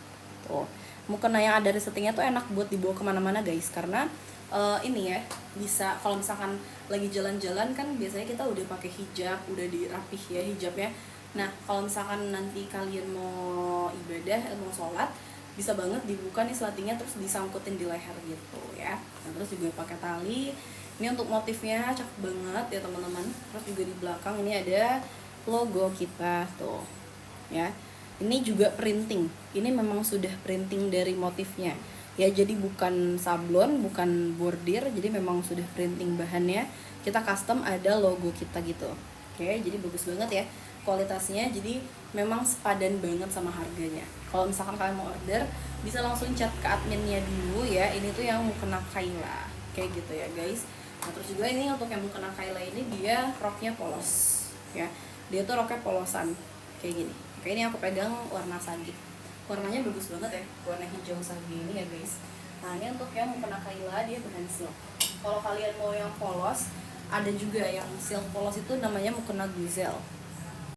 Tuh, mukena yang ada resletingnya tuh enak buat dibawa kemana-mana guys. Karena ini ya, bisa kalau misalkan lagi jalan-jalan kan biasanya kita udah pakai hijab, udah dirapih ya hijabnya. Nah kalau misalkan nanti kalian mau ibadah, mau sholat, bisa banget dibuka nih slatingnya terus disangkutin di leher gitu ya. Nah, terus juga pakai tali. Ini untuk motifnya cakep banget ya teman-teman. Terus juga di belakang ini ada logo kita tuh ya. Ini juga printing. Ini memang sudah printing dari motifnya ya, jadi bukan sablon, bukan bordir, jadi memang sudah printing bahannya. Kita custom ada logo kita gitu. Oke, jadi bagus banget ya kualitasnya. Jadi memang sepadan banget sama harganya. Kalau misalkan kalian mau order, bisa langsung chat ke adminnya dulu ya. Ini tuh yang mukena Kyla kayak gitu ya guys. Nah terus juga ini untuk yang mukena Kyla ini dia roknya polos ya. Dia tuh roknya polosan kayak gini. Oke, ini aku pegang warna sage. Warnanya bagus banget ya, warna hijau sage ini ya guys. Nah ini untuk yang mukena Kyla, dia bahan silk. Kalau kalian mau yang polos, ada juga yang silk polos itu namanya mukena Guzel.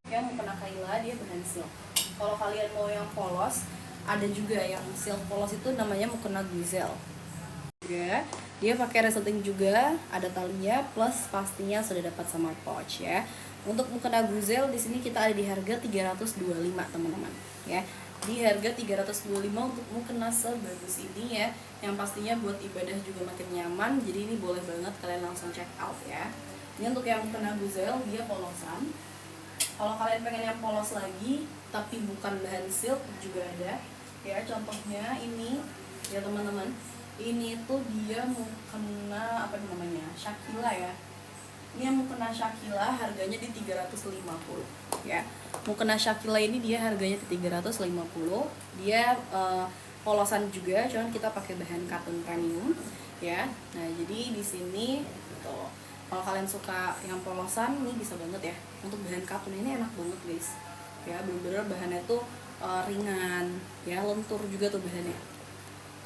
Yang mukena Kyla dia bahan silk. Kalau kalian mau yang polos, ada juga yang silk polos itu namanya mukena Guzel. juga. Dia pakai resleting juga, ada talinya, plus pastinya sudah dapat sama pouch ya. Untuk mukena guzel di sini kita ada di harga 325 teman-teman ya. Di harga 325 untuk mukena sebagus ini ya, yang pastinya buat ibadah juga makin nyaman. Jadi ini boleh banget kalian langsung check out ya. Ini untuk yang mukena guzel, dia polosan. Kalau kalian pengen yang polos lagi tapi bukan bahan silk juga ada ya. Contohnya ini ya teman-teman, ini tuh dia mukena apa namanya, Shakila ya. Ini yang mukena Shakila harganya di 350 ya. Mukena Shakila ini dia harganya di 350. Dia polosan juga, cuman kita pakai bahan katun premium ya. Nah, jadi di sini tuh, kalau kalian suka yang polosan ini bisa banget ya. Untuk bahan katun ini enak banget guys ya, bener-bener bahannya tuh ringan ya, lentur juga tuh bahannya.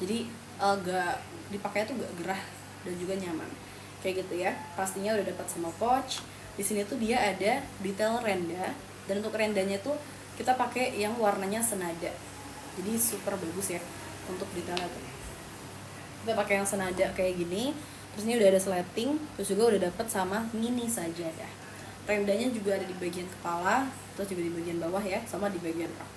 Jadi gak dipakai tuh gak gerah dan juga nyaman kayak gitu ya. Pastinya udah dapat sama pouch. Di sini tuh dia ada detail renda, dan untuk rendanya tuh kita pakai yang warnanya senada, jadi super bagus ya untuk detailnya tuh. Kita pakai yang senada kayak gini. Terus ini udah ada sleting, terus juga udah dapat sama mini sajadah. Rendanya juga ada di bagian kepala, terus juga di bagian bawah ya, sama di bagian rok.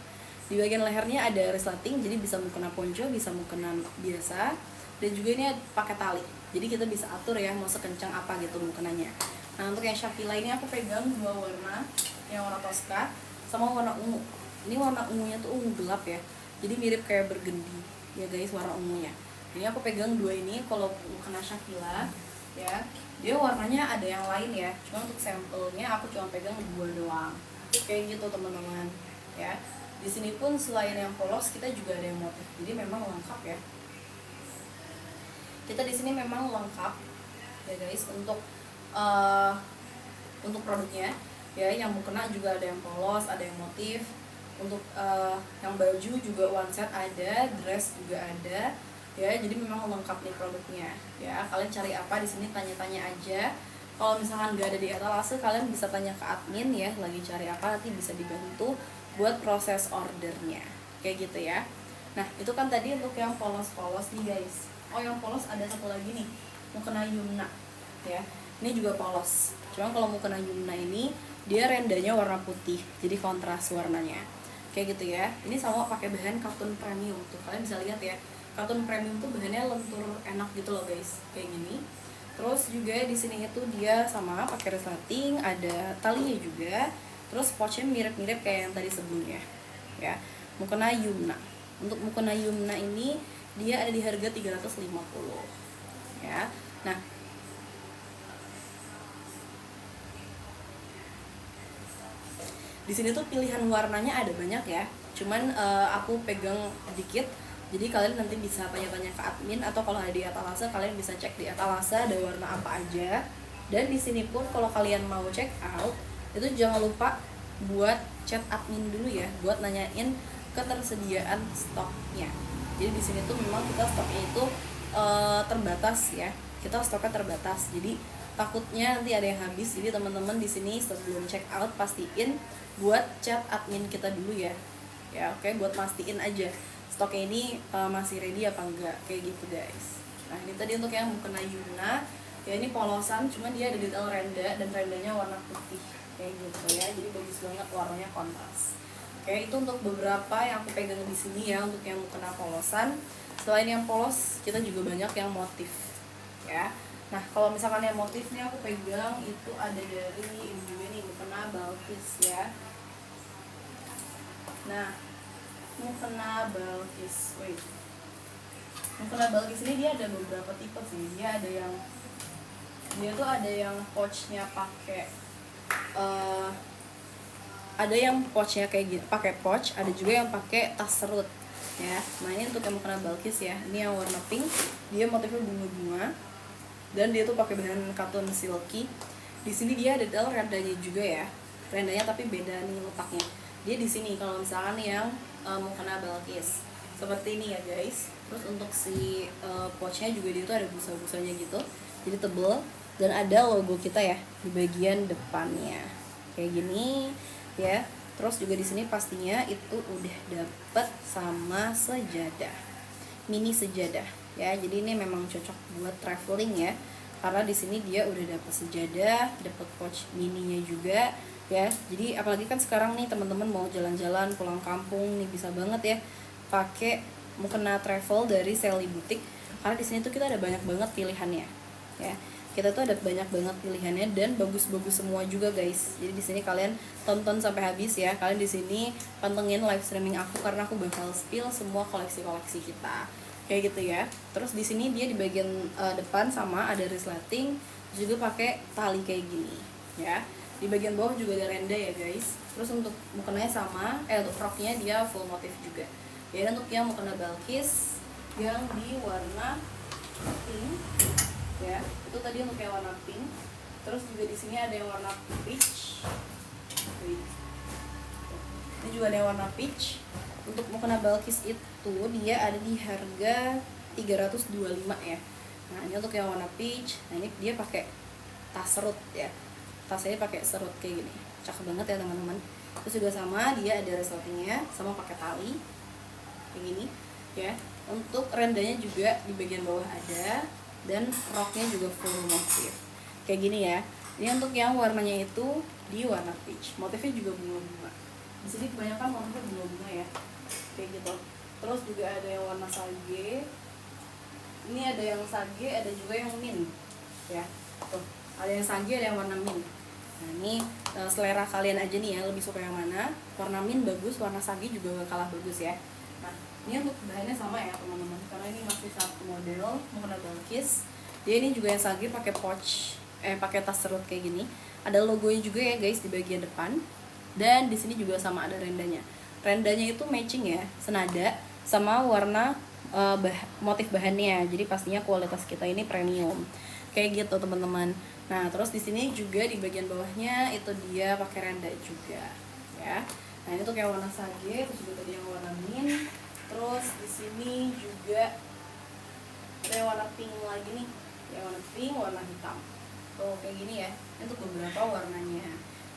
Di bagian lehernya ada resleting, jadi bisa mukena ponco, bisa mukena biasa, dan juga ini pakai tali. Jadi kita bisa atur ya mau sekencang apa gitu mukenanya. Nah, untuk yang Shakila ini aku pegang dua warna, yang warna Tosca sama warna ungu. Ini warna ungunya tuh ungu gelap ya, jadi mirip kayak burgundy ya guys warna ungunya. Ini aku pegang dua ini. Kalau mukena Shakila ya, dia warnanya ada yang lain ya, cuma untuk sampelnya aku cuma pegang dua doang kayak gitu teman-teman ya. Di sini pun selain yang polos kita juga ada yang motif, jadi memang lengkap ya. Kita di sini memang lengkap ya guys untuk produknya ya. Yang mukena juga ada yang polos, ada yang motif. Untuk yang baju juga one set ada, dress juga ada ya. Jadi memang lengkap nih produknya ya. Kalian cari apa di sini tanya-tanya aja. Kalau misalkan nggak ada di etalase, kalian bisa tanya ke admin ya, lagi cari apa, nanti bisa dibantu buat proses ordernya kayak gitu ya. Nah, itu kan tadi untuk yang polos-polos nih guys. Oh, yang polos ada satu lagi nih, mukena Yumna ya. Ini juga polos, cuma kalau mukena Yumna ini dia rendanya warna putih, jadi kontras warnanya kayak gitu ya. Ini sama pakai bahan katun premium tuh, kalian bisa lihat ya. Katun premium tuh bahannya lentur enak gitu loh guys, kayak gini. Terus juga di sini itu dia sama pakai resleting, ada talinya juga. Terus pouchnya mirip-mirip kayak yang tadi sebelumnya ya. Mukena Yumna. Untuk mukena Yumna ini dia ada di harga 350 ya. Nah, di sini tuh pilihan warnanya ada banyak ya. Cuman aku pegang dikit. Jadi kalian nanti bisa tanya-tanya ke admin, atau kalau ada di etalase kalian bisa cek di etalase ada warna apa aja. Dan di sini pun kalau kalian mau check out, itu jangan lupa buat chat admin dulu ya, buat nanyain ketersediaan stoknya. Jadi di sini tuh memang kita stoknya itu terbatas ya. Kita stoknya terbatas. Jadi takutnya nanti ada yang habis. Jadi teman-teman di sini sebelum check out pastiin buat chat admin kita dulu ya. Ya, oke, buat pastiin aja stoknya ini masih ready apa enggak kayak gitu guys. Nah, ini tadi untuk yang mukena Yumna ya. Ini polosan, cuma dia ada detail renda dan rendanya warna putih kayak gitu ya. Jadi bagus banget, warnanya kontras. Oke, itu untuk beberapa yang aku pegang di sini ya, untuk yang mukena polosan. Selain yang polos, kita juga banyak yang motif ya. Nah, kalau misalkan yang motifnya aku pegang itu ada dari ini mukena Balkis ya. Nah, mukena Balkis, mukena Balkis ini dia ada beberapa tipe sih. Dia tuh ada yang pouchnya pakai ada yang pouchnya kayak gitu, pakai pouch, ada juga yang pakai tas serut ya. Nah, ini untuk yang mukena Balkis ya. Ini yang warna pink, dia motifnya bunga-bunga dan dia tuh pakai bahan katun silky. Di sini dia ada detail rendanya juga ya. Rendanya tapi beda nih letaknya. Dia di sini kalau misalkan yang mukena Balkis seperti ini ya guys. Terus untuk si pouchnya juga dia tuh ada busa-busanya gitu, jadi tebel, dan ada logo kita ya di bagian depannya kayak gini ya. Terus juga di sini pastinya itu udah dapet sama sejadah, mini sejadah ya. Jadi ini memang cocok buat traveling ya, karena di sini dia udah dapat sejadah, dapat pouch mininya juga ya. Jadi apalagi kan sekarang nih teman-teman mau jalan-jalan pulang kampung nih, bisa banget ya pakai mukena travel dari Sally Boutique, karena di sini tuh kita ada banyak banget pilihannya ya. Kita tuh ada banyak banget pilihannya dan bagus-bagus semua juga guys. Jadi di sini kalian tonton sampai habis ya. Kalian di sini pantengin live streaming aku karena aku bakal spill semua koleksi-koleksi kita. Kayak gitu ya. Terus di sini dia di bagian depan sama ada resleting, juga pakai tali kayak gini ya. Di bagian bawah juga ada renda ya guys. Terus untuk mukenanya sama, untuk roknya dia full motif juga. Ya, untuk yang mukena Balkis yang di warna pink ya, itu tadi untuk yang warna pink. Terus juga di sini ada yang warna peach. Ini juga ada yang warna peach. Untuk mukena Balkis itu dia ada di harga 325 ya. Nah, ini untuk yang warna peach. Nah, ini dia pakai tas serut ya. Tasnya pakai serut kayak gini. Cakep banget ya teman-teman. Terus juga sama, dia ada resletingnya sama pakai tali kayak gini ya. Untuk rendanya juga di bagian bawah ada, dan roknya juga full motif kayak gini ya. Ini untuk yang warnanya itu di warna peach, motifnya juga bunga-bunga. Di sini kebanyakan motifnya bunga-bunga ya, kayak gitu. Terus juga ada yang warna sage. Ini ada yang sage, ada juga yang mint ya. Tuh, ada yang sage, ada yang warna mint. Nah, ini selera kalian aja nih ya, lebih suka yang mana. Warna mint bagus, warna sage juga gak kalah bagus ya. Nah, ini untuk bahannya sama ya teman-teman, karena ini masih satu model mukena Balkis. Dia ini juga yang sage pakai pouch, pakai tas serut kayak gini. Ada logonya juga ya guys di bagian depan. Dan di sini juga sama ada rendanya. Rendanya itu matching ya, senada sama warna motif bahannya. Jadi pastinya kualitas kita ini premium. Kayak gitu teman-teman. Nah, terus di sini juga di bagian bawahnya itu dia pakai renda juga ya. Nah, ini tuh kayak warna sage, terus juga tadi yang warna mint. Terus di sini juga ada yang warna pink lagi nih, yang warna pink, warna hitam. Tuh kayak gini ya. Ini untuk beberapa warnanya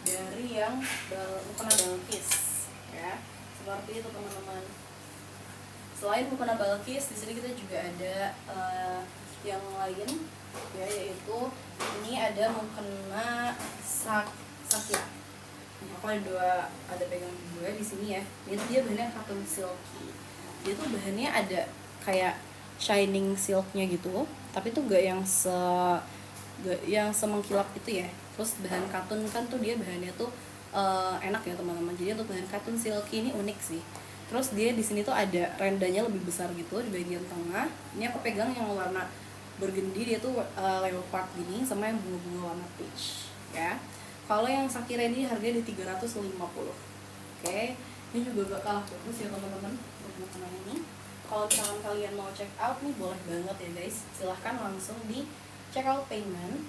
dari yang mukena Balkis ya. Seperti itu teman-teman. Selain mukena Balkis, di sini kita juga ada yang lain ya, yaitu ini ada mukena Sakya. Aku ada pegang dua di sini ya. Ini tuh dia bahannya cotton silky. Dia tuh bahannya ada kayak shining silknya gitu, tapi tuh gak yang semengkilap itu ya. Terus bahan katun kan tuh dia bahannya tuh enak ya teman-teman. Jadi untuk bahan katun silky ini unik sih. Terus dia di sini tuh ada rendanya lebih besar gitu di bagian tengah. Ini aku pegang yang warna burgundy, dia tuh leopard gini, sama yang bunga-bunga warna peach ya. Kalau yang Sakira ini harganya di 350. Oke, ini juga gak kalah bagus ya teman-teman untuk mukena ini. Kalau misalkan kalian mau check out nih, boleh banget ya guys. Silahkan langsung di check out payment.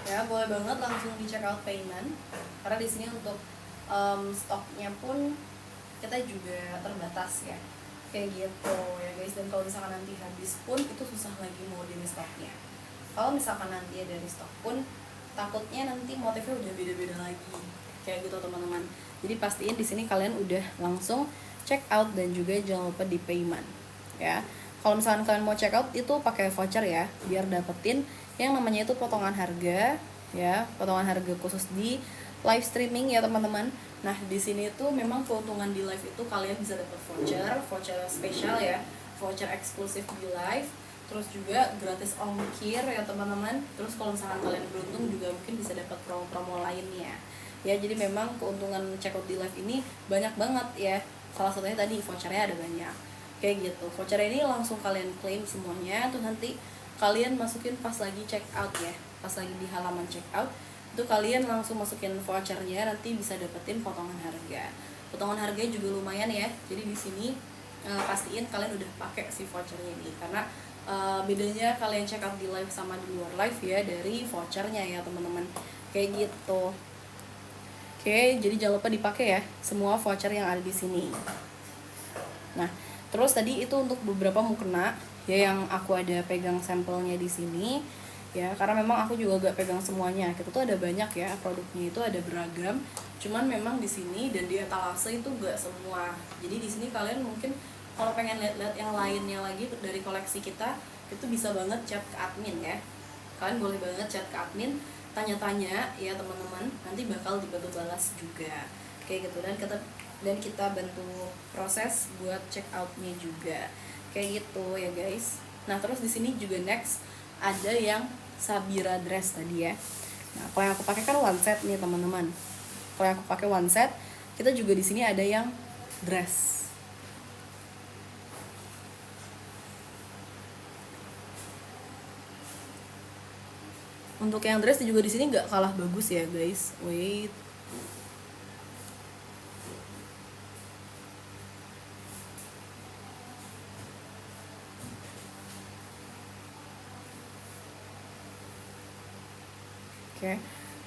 Ya, boleh banget langsung di check out payment. Karena di sini untuk stoknya pun kita juga terbatas ya. Kayak gitu ya guys. Dan kalau misalkan nanti habis pun itu susah lagi mau di stoknya. Kalau misalkan nanti ada di stok pun takutnya nanti motifnya udah beda-beda lagi kayak gitu teman-teman. Jadi pastiin di sini kalian udah langsung check out dan juga jangan lupa di payment ya. Kalau misalkan kalian mau check out itu pakai voucher ya, biar dapetin yang namanya itu potongan harga ya, potongan harga khusus di live streaming ya teman-teman. Nah, di sini tuh memang keuntungan di live itu kalian bisa dapat voucher spesial ya, voucher eksklusif di live. Terus juga gratis ongkir ya teman-teman. Terus kalau misalkan kalian beruntung juga mungkin bisa dapat promo-promo lainnya ya. Jadi memang keuntungan check out di live ini banyak banget ya. Salah satunya tadi vouchernya ada banyak kayak gitu. Voucher ini langsung kalian claim semuanya, tuh nanti kalian masukin pas lagi check out ya, pas lagi di halaman check out itu kalian langsung masukin vouchernya, nanti bisa dapetin potongan harga. Potongan harganya juga lumayan ya. Jadi di sini pastiin kalian udah pakai si vouchernya ini, karena bedanya kalian check out di live sama di luar live ya dari vouchernya ya teman-teman, kayak gitu. Oke, jadi jangan lupa dipakai ya semua voucher yang ada di sini. Nah, terus tadi itu untuk beberapa mukena ya yang aku ada pegang sampelnya di sini. ya, karena memang aku juga gak pegang semuanya. Kita tuh ada banyak ya produknya, itu ada beragam, cuman memang di sini dan di etalase itu gak semua. Jadi di sini kalian mungkin kalau pengen lihat-lihat yang lainnya lagi dari koleksi kita, itu bisa banget chat ke admin ya. Kalian boleh banget chat ke admin, tanya-tanya ya teman-teman, nanti bakal dibantu balas juga kayak gitu. Dan kita bantu proses buat check outnya juga kayak gitu ya guys. Nah terus di sini juga next ada yang Sabira dress tadi ya. Nah kalau yang aku pakai kan one set nih teman-teman. Kalau yang aku pakai one set, kita juga di sini ada yang dress. Untuk yang dress juga di sini nggak kalah bagus ya guys. Wait. Oke.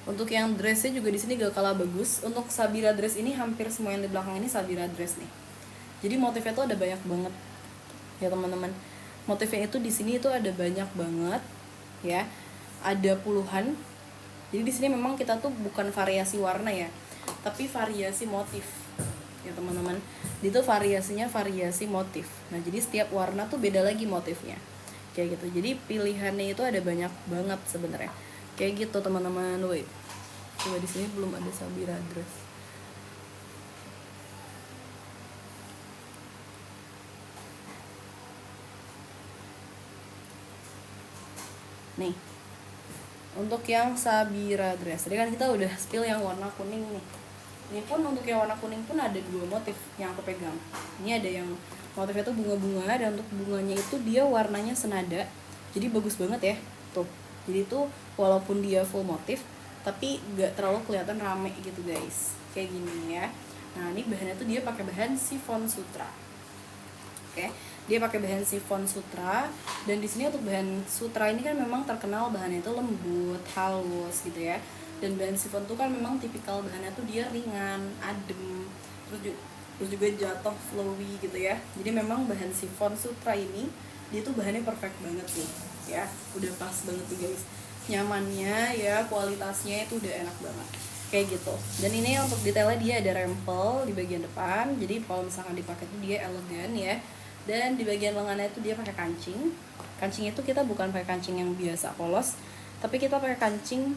Untuk yang dressnya juga di sini gak kalah bagus. Untuk Sabira dress ini hampir semua yang di belakang ini Sabira dress nih. Jadi motifnya tuh ada banyak banget ya teman-teman. Motifnya itu di sini itu ada banyak banget ya. Ada puluhan. Jadi di sini memang kita tuh bukan variasi warna ya, tapi variasi motif ya teman-teman. Itu variasinya variasi motif. Nah jadi setiap warna tuh beda lagi motifnya kayak gitu. Jadi pilihannya itu ada banyak banget sebenarnya kayak gitu teman-teman. Wait, coba di sini belum ada Sabira dress. Nih untuk yang Sabira dress tadi kan kita udah spill yang warna kuning nih. Ini pun untuk yang warna kuning pun ada dua motif yang aku pegang. Ini ada yang motifnya tuh bunga-bunga, dan untuk bunganya itu dia warnanya senada, jadi bagus banget ya tuh. Jadi tuh walaupun dia full motif tapi gak terlalu kelihatan rame gitu guys, kayak gini ya. Nah ini bahannya tuh dia pakai bahan chiffon sutra. Oke, dia pakai bahan chiffon sutra, dan di sini untuk bahan sutra ini kan memang terkenal bahannya itu lembut, halus gitu ya. Dan bahan chiffon tuh kan memang tipikal bahannya tuh dia ringan, adem, terus juga jatuh flowy gitu ya. Jadi memang bahan chiffon sutra ini dia tuh bahannya perfect banget nih ya, udah pas banget nih guys, nyamannya ya, kualitasnya itu udah enak banget kayak gitu. Dan ini untuk detailnya dia ada rempel di bagian depan, jadi kalau misalkan dipakai tuh dia elegan ya. Dan di bagian lengannya itu dia pakai kancing. Kancing itu kita bukan pakai kancing yang biasa polos, tapi kita pakai kancing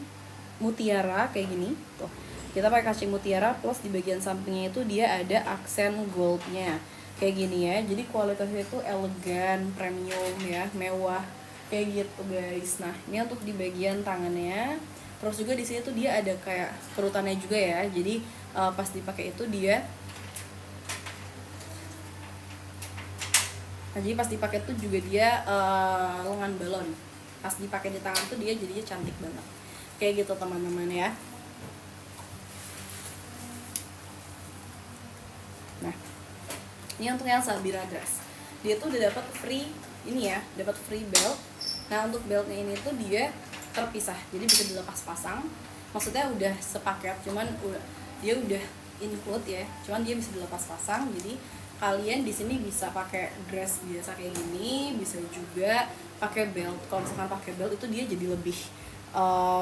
mutiara kayak gini tuh. Kita pakai kancing mutiara, plus di bagian sampingnya itu dia ada aksen goldnya kayak gini ya. Jadi kualitasnya itu elegan, premium ya, mewah kayak gitu guys. Nah ini untuk di bagian tangannya. Terus juga di sini tuh dia ada kayak kerutannya juga ya. Jadi pas dipakai itu dia, nah, jadi pas dipakai tuh juga dia lengan balon. Pas dipakai di tangan tuh dia jadinya cantik banget kayak gitu teman-teman ya. Nah ini untuk yang Sabira dress, dia tuh udah dapat free ini ya, dapat free belt. Nah untuk beltnya ini tuh dia terpisah, jadi bisa dilepas pasang. Maksudnya udah sepaket, cuman dia udah include ya, cuman dia bisa dilepas pasang. Jadi kalian di sini bisa pakai dress biasa kayak gini, bisa juga pakai belt. Kalau misalkan pakai belt itu dia jadi lebih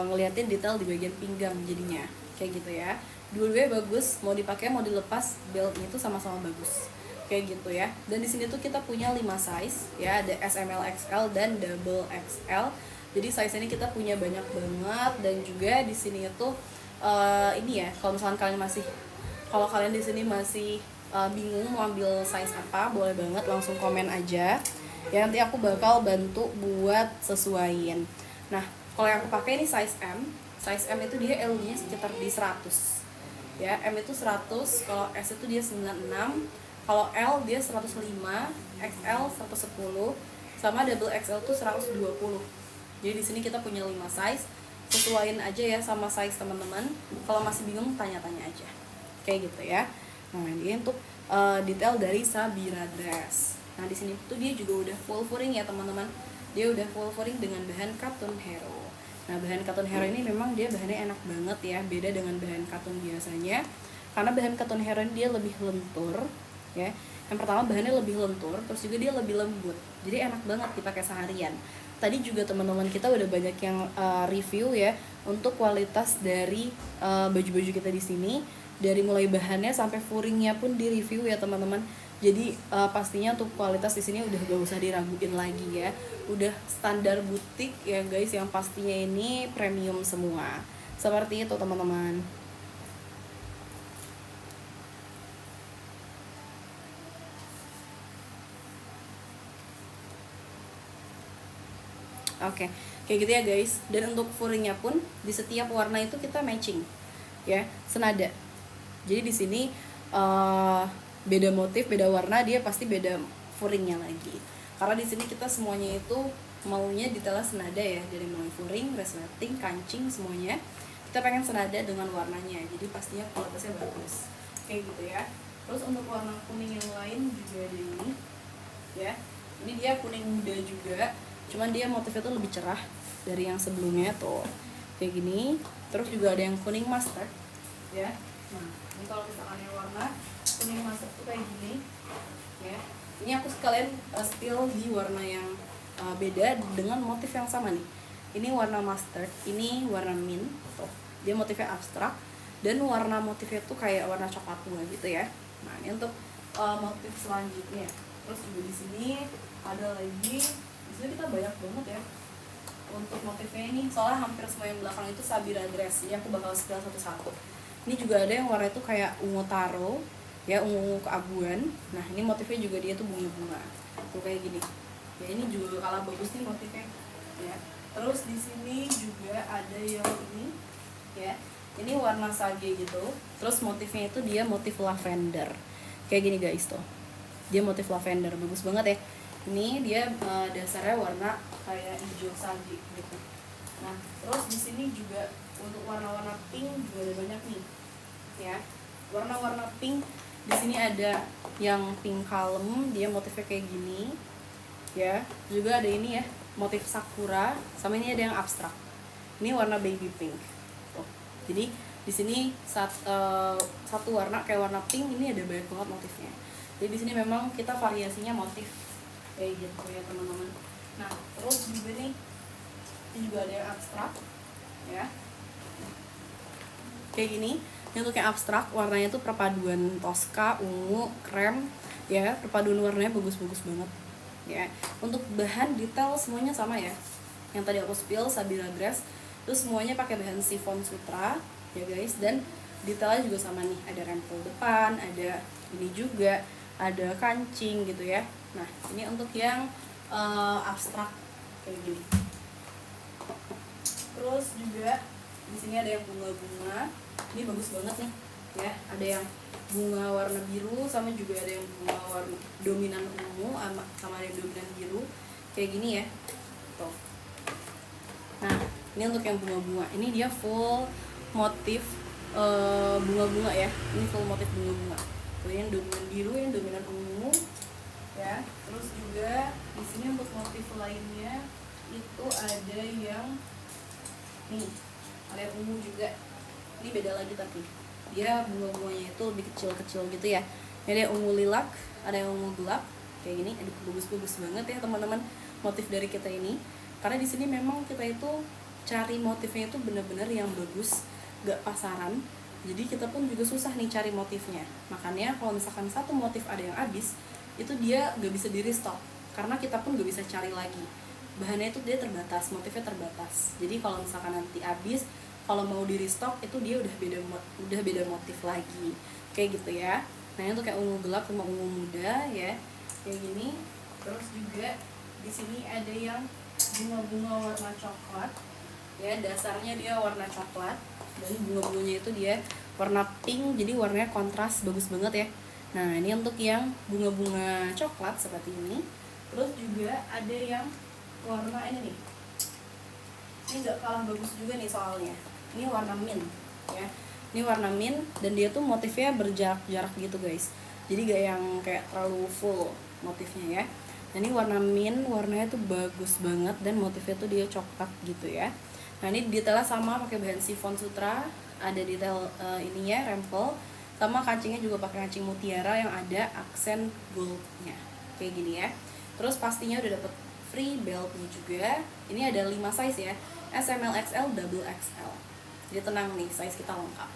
ngeliatin detail di bagian pinggang jadinya kayak gitu ya. Dua-duanya bagus, mau dipakai mau dilepas, beltnya itu sama-sama bagus kayak gitu ya. Dan di sini tuh kita punya 5 size ya, ada SML, XL dan double XL. Jadi size ini kita punya banyak banget. Dan juga di sini itu ini ya, kalau misalkan kalian di sini masih bingung mau ambil size apa, boleh banget langsung komen aja ya, nanti aku bakal bantu buat sesuaiin. Nah kalau yang aku pakai ini size M. Size M itu dia L nya sekitar di 100 ya, M itu 100, kalau S itu dia 96, kalau L dia 105, XL 110, sama double XL tuh 120. Jadi di sini kita punya 5 size. Sesuaiin aja ya sama size teman-teman. Kalau masih bingung tanya-tanya aja. Kayak gitu ya. Nah, ini untuk detail dari Sabira dress. Nah, di sini tuh dia juga udah full furing ya, teman-teman. Dia udah full furing dengan bahan cotton hero. Nah, bahan cotton hero ini memang dia bahannya enak banget ya, beda dengan bahan cotton biasanya. Karena bahan cotton hero ini dia lebih lentur ya. Yang pertama bahannya lebih lentur, terus juga dia lebih lembut. Jadi enak banget dipakai seharian. tadi juga teman-teman kita udah banyak yang review ya untuk kualitas dari baju-baju kita di sini, dari mulai bahannya sampai furingnya pun di review ya teman-teman. Jadi pastinya untuk kualitas di sini udah gak usah diraguin lagi ya, udah standar butik ya guys, yang pastinya ini premium semua, seperti itu teman-teman. Oke, kayak gitu ya guys. Dan untuk furingnya pun di setiap warna itu kita matching, ya, senada. Jadi di sini beda motif, beda warna, dia pasti beda furingnya lagi. Karena di sini kita semuanya itu maunya detailnya senada ya, dari mulai furing, resleting, kancing semuanya kita pengen senada dengan warnanya. Jadi pastinya kualitasnya bagus, kayak gitu ya. Terus untuk warna kuning yang lain juga ada ini, ya. Ini dia kuning muda juga, cuman dia motifnya tuh lebih cerah dari yang sebelumnya tuh, kayak gini. Terus juga ada yang kuning mustard ya. Nah, ini kalau misalkan yang warna kuning mustard tuh kayak gini ya. Ini aku sekalian spill di warna yang beda dengan motif yang sama nih. Ini warna mustard, ini warna mint tuh. Dia motifnya abstrak dan warna motifnya tuh kayak warna coklat tua gitu ya. Nah, ini untuk motif selanjutnya. Terus juga di sini ada lagi, di sini kita banyak banget ya untuk motifnya ini, soalnya hampir semua yang belakang itu Sabira dress, jadi aku bakal spill satu-satu. Ini juga ada yang warna itu kayak ungu taro ya, ungu keabuan. Nah, ini motifnya juga dia tuh bunga-bunga tuh kayak gini ya. Ini juga kalah bagus nih motifnya ya. Terus di sini juga ada yang ini ya, ini warna sage gitu. Terus motifnya itu dia motif lavender kayak gini guys tuh, dia motif lavender, bagus banget ya. Ini dia dasarnya warna kayak hijau sage gitu. Nah, terus di sini juga untuk warna-warna pink juga ada banyak nih ya. Warna-warna pink di sini ada yang pink kalem, dia motifnya kayak gini ya. Juga ada ini ya, motif sakura, sama ini ada yang abstrak. Ini warna baby pink tuh. Jadi di sini satu warna kayak warna pink, ini ada banyak banget motifnya. Jadi di sini memang kita variasinya motif kayak gitu ya teman-teman. Nah, terus juga nih, ini juga ada yang abstrak ya, kayak gini. Ini untuk yang abstrak, warnanya tuh perpaduan toska, ungu, krem ya, perpaduan warnanya bagus-bagus banget ya. Untuk bahan detail semuanya sama ya, yang tadi aku spill Sabira dress, terus semuanya pakai bahan chiffon sutra ya guys. Dan detailnya juga sama nih, ada rempel depan, ada ini juga, ada kancing gitu ya. Nah, ini untuk yang abstrak kayak gini. Terus juga di sini ada yang bunga-bunga, ini bagus banget nih ya. Ada yang bunga warna biru, sama juga ada yang bunga warna dominan ungu, sama ada yang dominan biru kayak gini ya tuh. Nah, ini untuk yang bunga-bunga, ini dia full motif bunga-bunga ya. Ini full motif bunga-bunga tuh, yang dominan biru, yang dominan ungu ya. Terus juga di sini untuk motif lainnya itu ada yang nih, ada yang ungu juga. Ini beda lagi, tapi dia bunga-bunganya itu lebih kecil-kecil gitu ya. Ini ada ungu lilac, ada yang ungu gelap kayak gini. Aduh, bagus-bagus banget ya teman-teman motif dari kita ini. Karena di sini memang kita itu cari motifnya itu benar-benar yang bagus, gak pasaran. Jadi kita pun juga susah nih cari motifnya. Makanya kalau misalkan satu motif ada yang habis, itu dia gak bisa di restock, karena kita pun gak bisa cari lagi. Bahannya itu dia terbatas, motifnya terbatas. Jadi kalau misalkan nanti habis, kalau mau di restock itu dia udah beda motif lagi kayak gitu ya. Nah, ini untuk kayak ungu gelap sama ungu muda ya, kayak gini. Terus juga di sini ada yang bunga-bunga warna coklat ya, dasarnya dia warna coklat dan bunga-bunganya itu dia warna pink, jadi warnanya kontras, bagus banget ya. Nah, ini untuk yang bunga-bunga coklat seperti ini. Terus juga ada yang warna ini nih, ini gak kalah bagus juga nih soalnya. Ini warna mint ya, ini warna mint dan dia tuh motifnya berjarak-jarak gitu guys, jadi gak yang kayak terlalu full motifnya ya. Nah, ini warna mint, warnanya tuh bagus banget dan motifnya tuh dia coklat gitu ya. Nah, ini detailnya sama pakai bahan chiffon sutra, ada detail ininya rempel, sama kancingnya juga pakai kancing mutiara yang ada aksen goldnya kayak gini ya. Terus pastinya udah dapet free beltnya juga. Ini ada 5 size ya, SML, XL, double XL. Jadi tenang nih, size kita lengkap.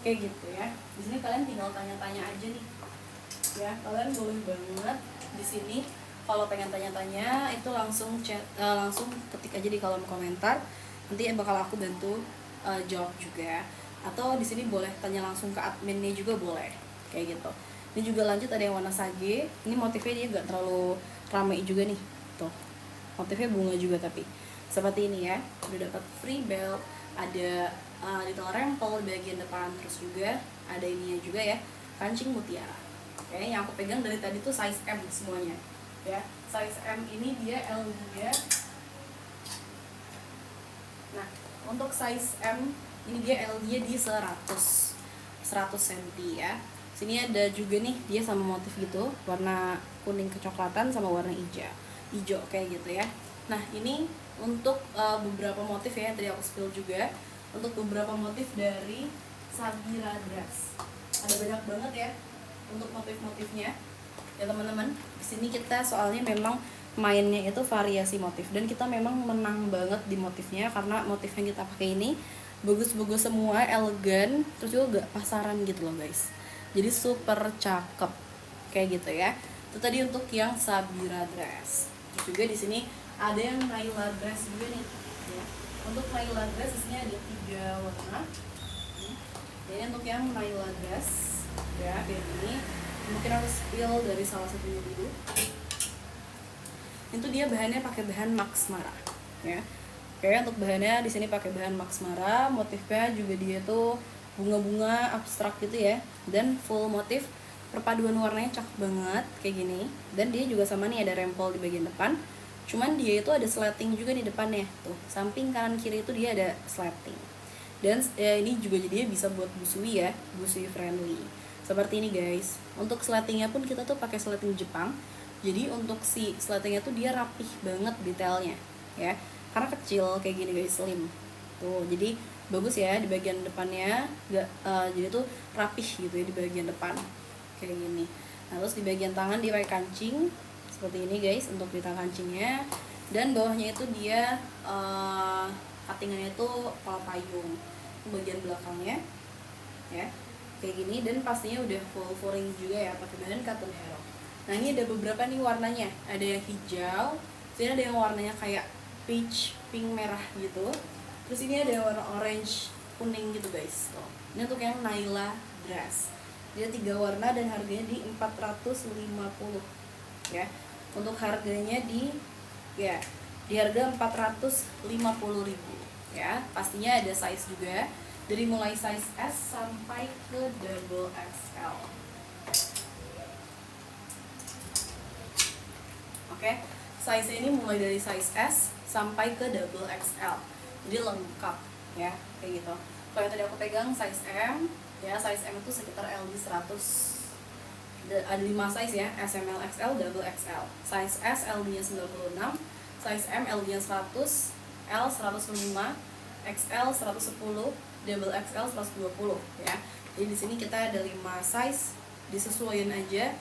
Kayak gitu ya. Di sini kalian tinggal tanya-tanya aja nih. Ya, kalian boleh banget di sini kalau pengen tanya-tanya itu langsung chat, langsung ketik aja di kolom komentar. Nanti bakal aku bantu jawab juga. Atau di sini boleh tanya langsung ke adminnya juga boleh. Kayak gitu. Ini juga lanjut ada yang warna sage. Ini motifnya dia gak terlalu ramai juga nih. Tuh. Motifnya bunga juga tapi seperti ini ya. Udah dapat free belt, ada detail rempel di bagian depan, terus juga ada ininya juga ya, kancing mutiara. Oke, yang aku pegang dari tadi tuh size M semuanya. Ya, size M ini dia L juga. Nah, untuk size M ini dia L dia di 100 cm ya. Sini ada juga nih dia sama motif gitu, warna kuning kecoklatan sama warna hijau kayak gitu ya. Nah, ini untuk beberapa motif ya yang tadi aku spill juga. Untuk beberapa motif dari Sabira Dress. Ada banyak banget ya untuk motif-motifnya. Ya teman-teman, di sini kita soalnya memang mainnya itu variasi motif dan kita memang menang banget di motifnya karena motif yang kita pakai ini bagus-bagus semua, elegan, terus juga gak pasaran gitu loh guys. Jadi super cakep kayak gitu ya. Itu tadi untuk yang Sabira Dress. Terus juga di sini ada yang Naila Dress juga nih. Ya. Untuk Naila Dress di sini ada 3 warna. Jadi untuk yang Naila Dress ya kayak gini, mungkin harus spill dari salah satunya dulu. Itu dia bahannya pakai bahan Max Mara ya. Oke, untuk bahannya di sini pakai bahan Max Mara, motifnya juga dia tuh bunga-bunga abstrak gitu ya, dan full motif, perpaduan warnanya cakep banget kayak gini. Dan dia juga sama nih ada rempel di bagian depan, cuman dia itu ada slating juga di depannya tuh, samping kanan kiri itu dia ada slating. Dan ini juga jadinya bisa buat busui ya, busui friendly seperti ini guys. Untuk slatingnya pun kita tuh pakai slating Jepang. Jadi untuk si slatingnya tuh dia rapih banget detailnya ya, karena kecil kayak gini guys, slim tuh. Jadi bagus ya di bagian depannya, jadi tuh rapih gitu ya di bagian depan kayak gini. Nah terus di bagian tangan dia pakai kancing seperti ini guys untuk di kancingnya. Dan bawahnya itu dia cuttingannya itu kepala payung, bagian belakangnya ya kayak gini. Dan pastinya udah full foring juga ya, pakai bahan cotton hero. Nah ini ada beberapa nih warnanya, ada yang hijau, sini ada yang warnanya kayak peach, pink, merah gitu. Terus ini ada yang warna orange, kuning gitu guys. Tuh. Ini untuk yang Naila Dress. Dia 3 warna dan harganya di 450 ya. Untuk harganya di harga 450.000 ya. Pastinya ada size juga, dari mulai size S sampai ke double XL. Oke, size ini mulai dari size S sampai ke double XL. Jadi lengkap ya, kayak gitu. Kalau yang tadi aku pegang size M, ya size M itu sekitar LD 100. Ada 5 size ya, SML, XL, double XL. Size S LD-nya 96, size M LD-nya 100, L 105, XL 110, double XL 120 ya. Jadi di sini kita ada 5 size, disesuaikan aja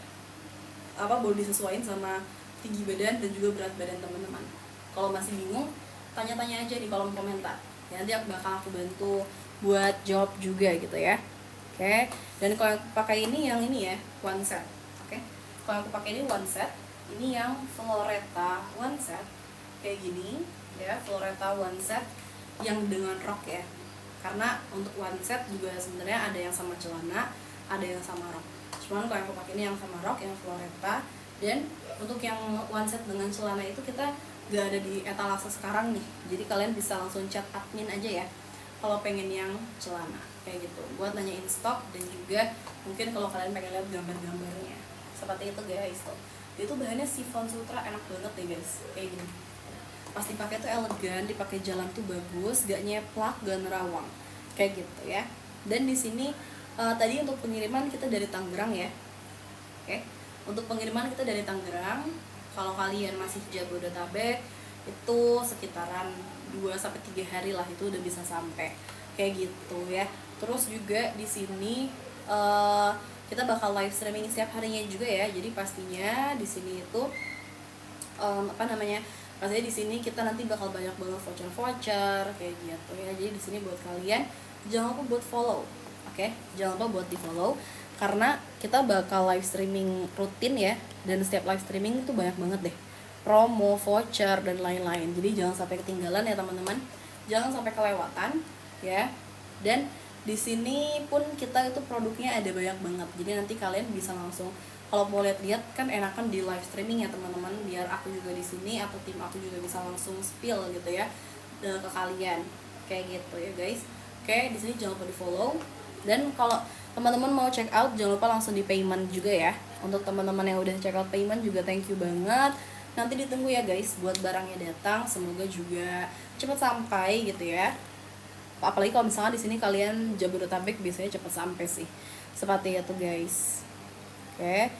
boleh disesuaikan sama tinggi badan dan juga berat badan teman-teman. Kalau masih bingung, tanya-tanya aja di kolom komentar. Ya, nanti bakal aku bantu buat jawab juga gitu ya. Oke. Dan kalau aku pakai ini yang ini ya, one set. Oke. Kalau aku pakai ini one set, ini yang Floretta one set kayak gini ya, Floretta one set yang dengan rok ya. Karena untuk one set juga sebenarnya ada yang sama celana, ada yang sama rok. Cuman kalau aku pakai ini yang sama rok, yang Floretta. Dan untuk yang one set dengan celana itu kita gak ada di etalase sekarang nih. Jadi kalian bisa langsung chat admin aja ya kalau pengen yang celana kayak gitu, buat nanyain stok. Dan juga mungkin kalau kalian pengen lihat gambar-gambarnya seperti itu guys tuh. Itu bahannya chiffon sutra, enak banget nih guys, kayak gini. Pas dipakai tuh elegan, dipakai jalan tuh bagus, gak nyeplak, gak nerawang kayak gitu ya. Dan di sini tadi untuk pengiriman kita dari Tangerang ya. Oke. Untuk pengiriman kita dari Tangerang. Kalau kalian masih Jabodetabek itu sekitaran 2-3 hari lah, itu udah bisa sampai kayak gitu ya. Terus juga di sini kita bakal live streaming setiap harinya juga ya. Jadi pastinya di sini itu Rasanya di sini kita nanti bakal banyak banget voucher-voucher kayak gitu ya. Jadi di sini buat kalian jangan lupa buat follow. Oke, jangan lupa buat di-follow karena kita bakal live streaming rutin ya, dan setiap live streaming itu banyak banget deh promo, voucher dan lain-lain. Jadi jangan sampai ketinggalan ya teman-teman. Jangan sampai kelewatan ya. Dan di sini pun kita itu produknya ada banyak banget. Jadi nanti kalian bisa langsung kalau mau lihat-lihat kan enakan di live streaming ya teman-teman, biar aku juga di sini atau tim aku juga bisa langsung spill gitu ya ke kalian kayak gitu ya guys. Oke, di sini jangan lupa di follow. Dan kalau teman-teman mau check out jangan lupa langsung di payment juga ya. Untuk teman-teman yang udah check out payment juga thank you banget. Nanti ditunggu ya guys buat barangnya datang, semoga juga cepat sampai gitu ya. Apalagi kalau misalnya di sini kalian Jabodetabek biasanya cepat sampai sih. Seperti itu guys. Oke.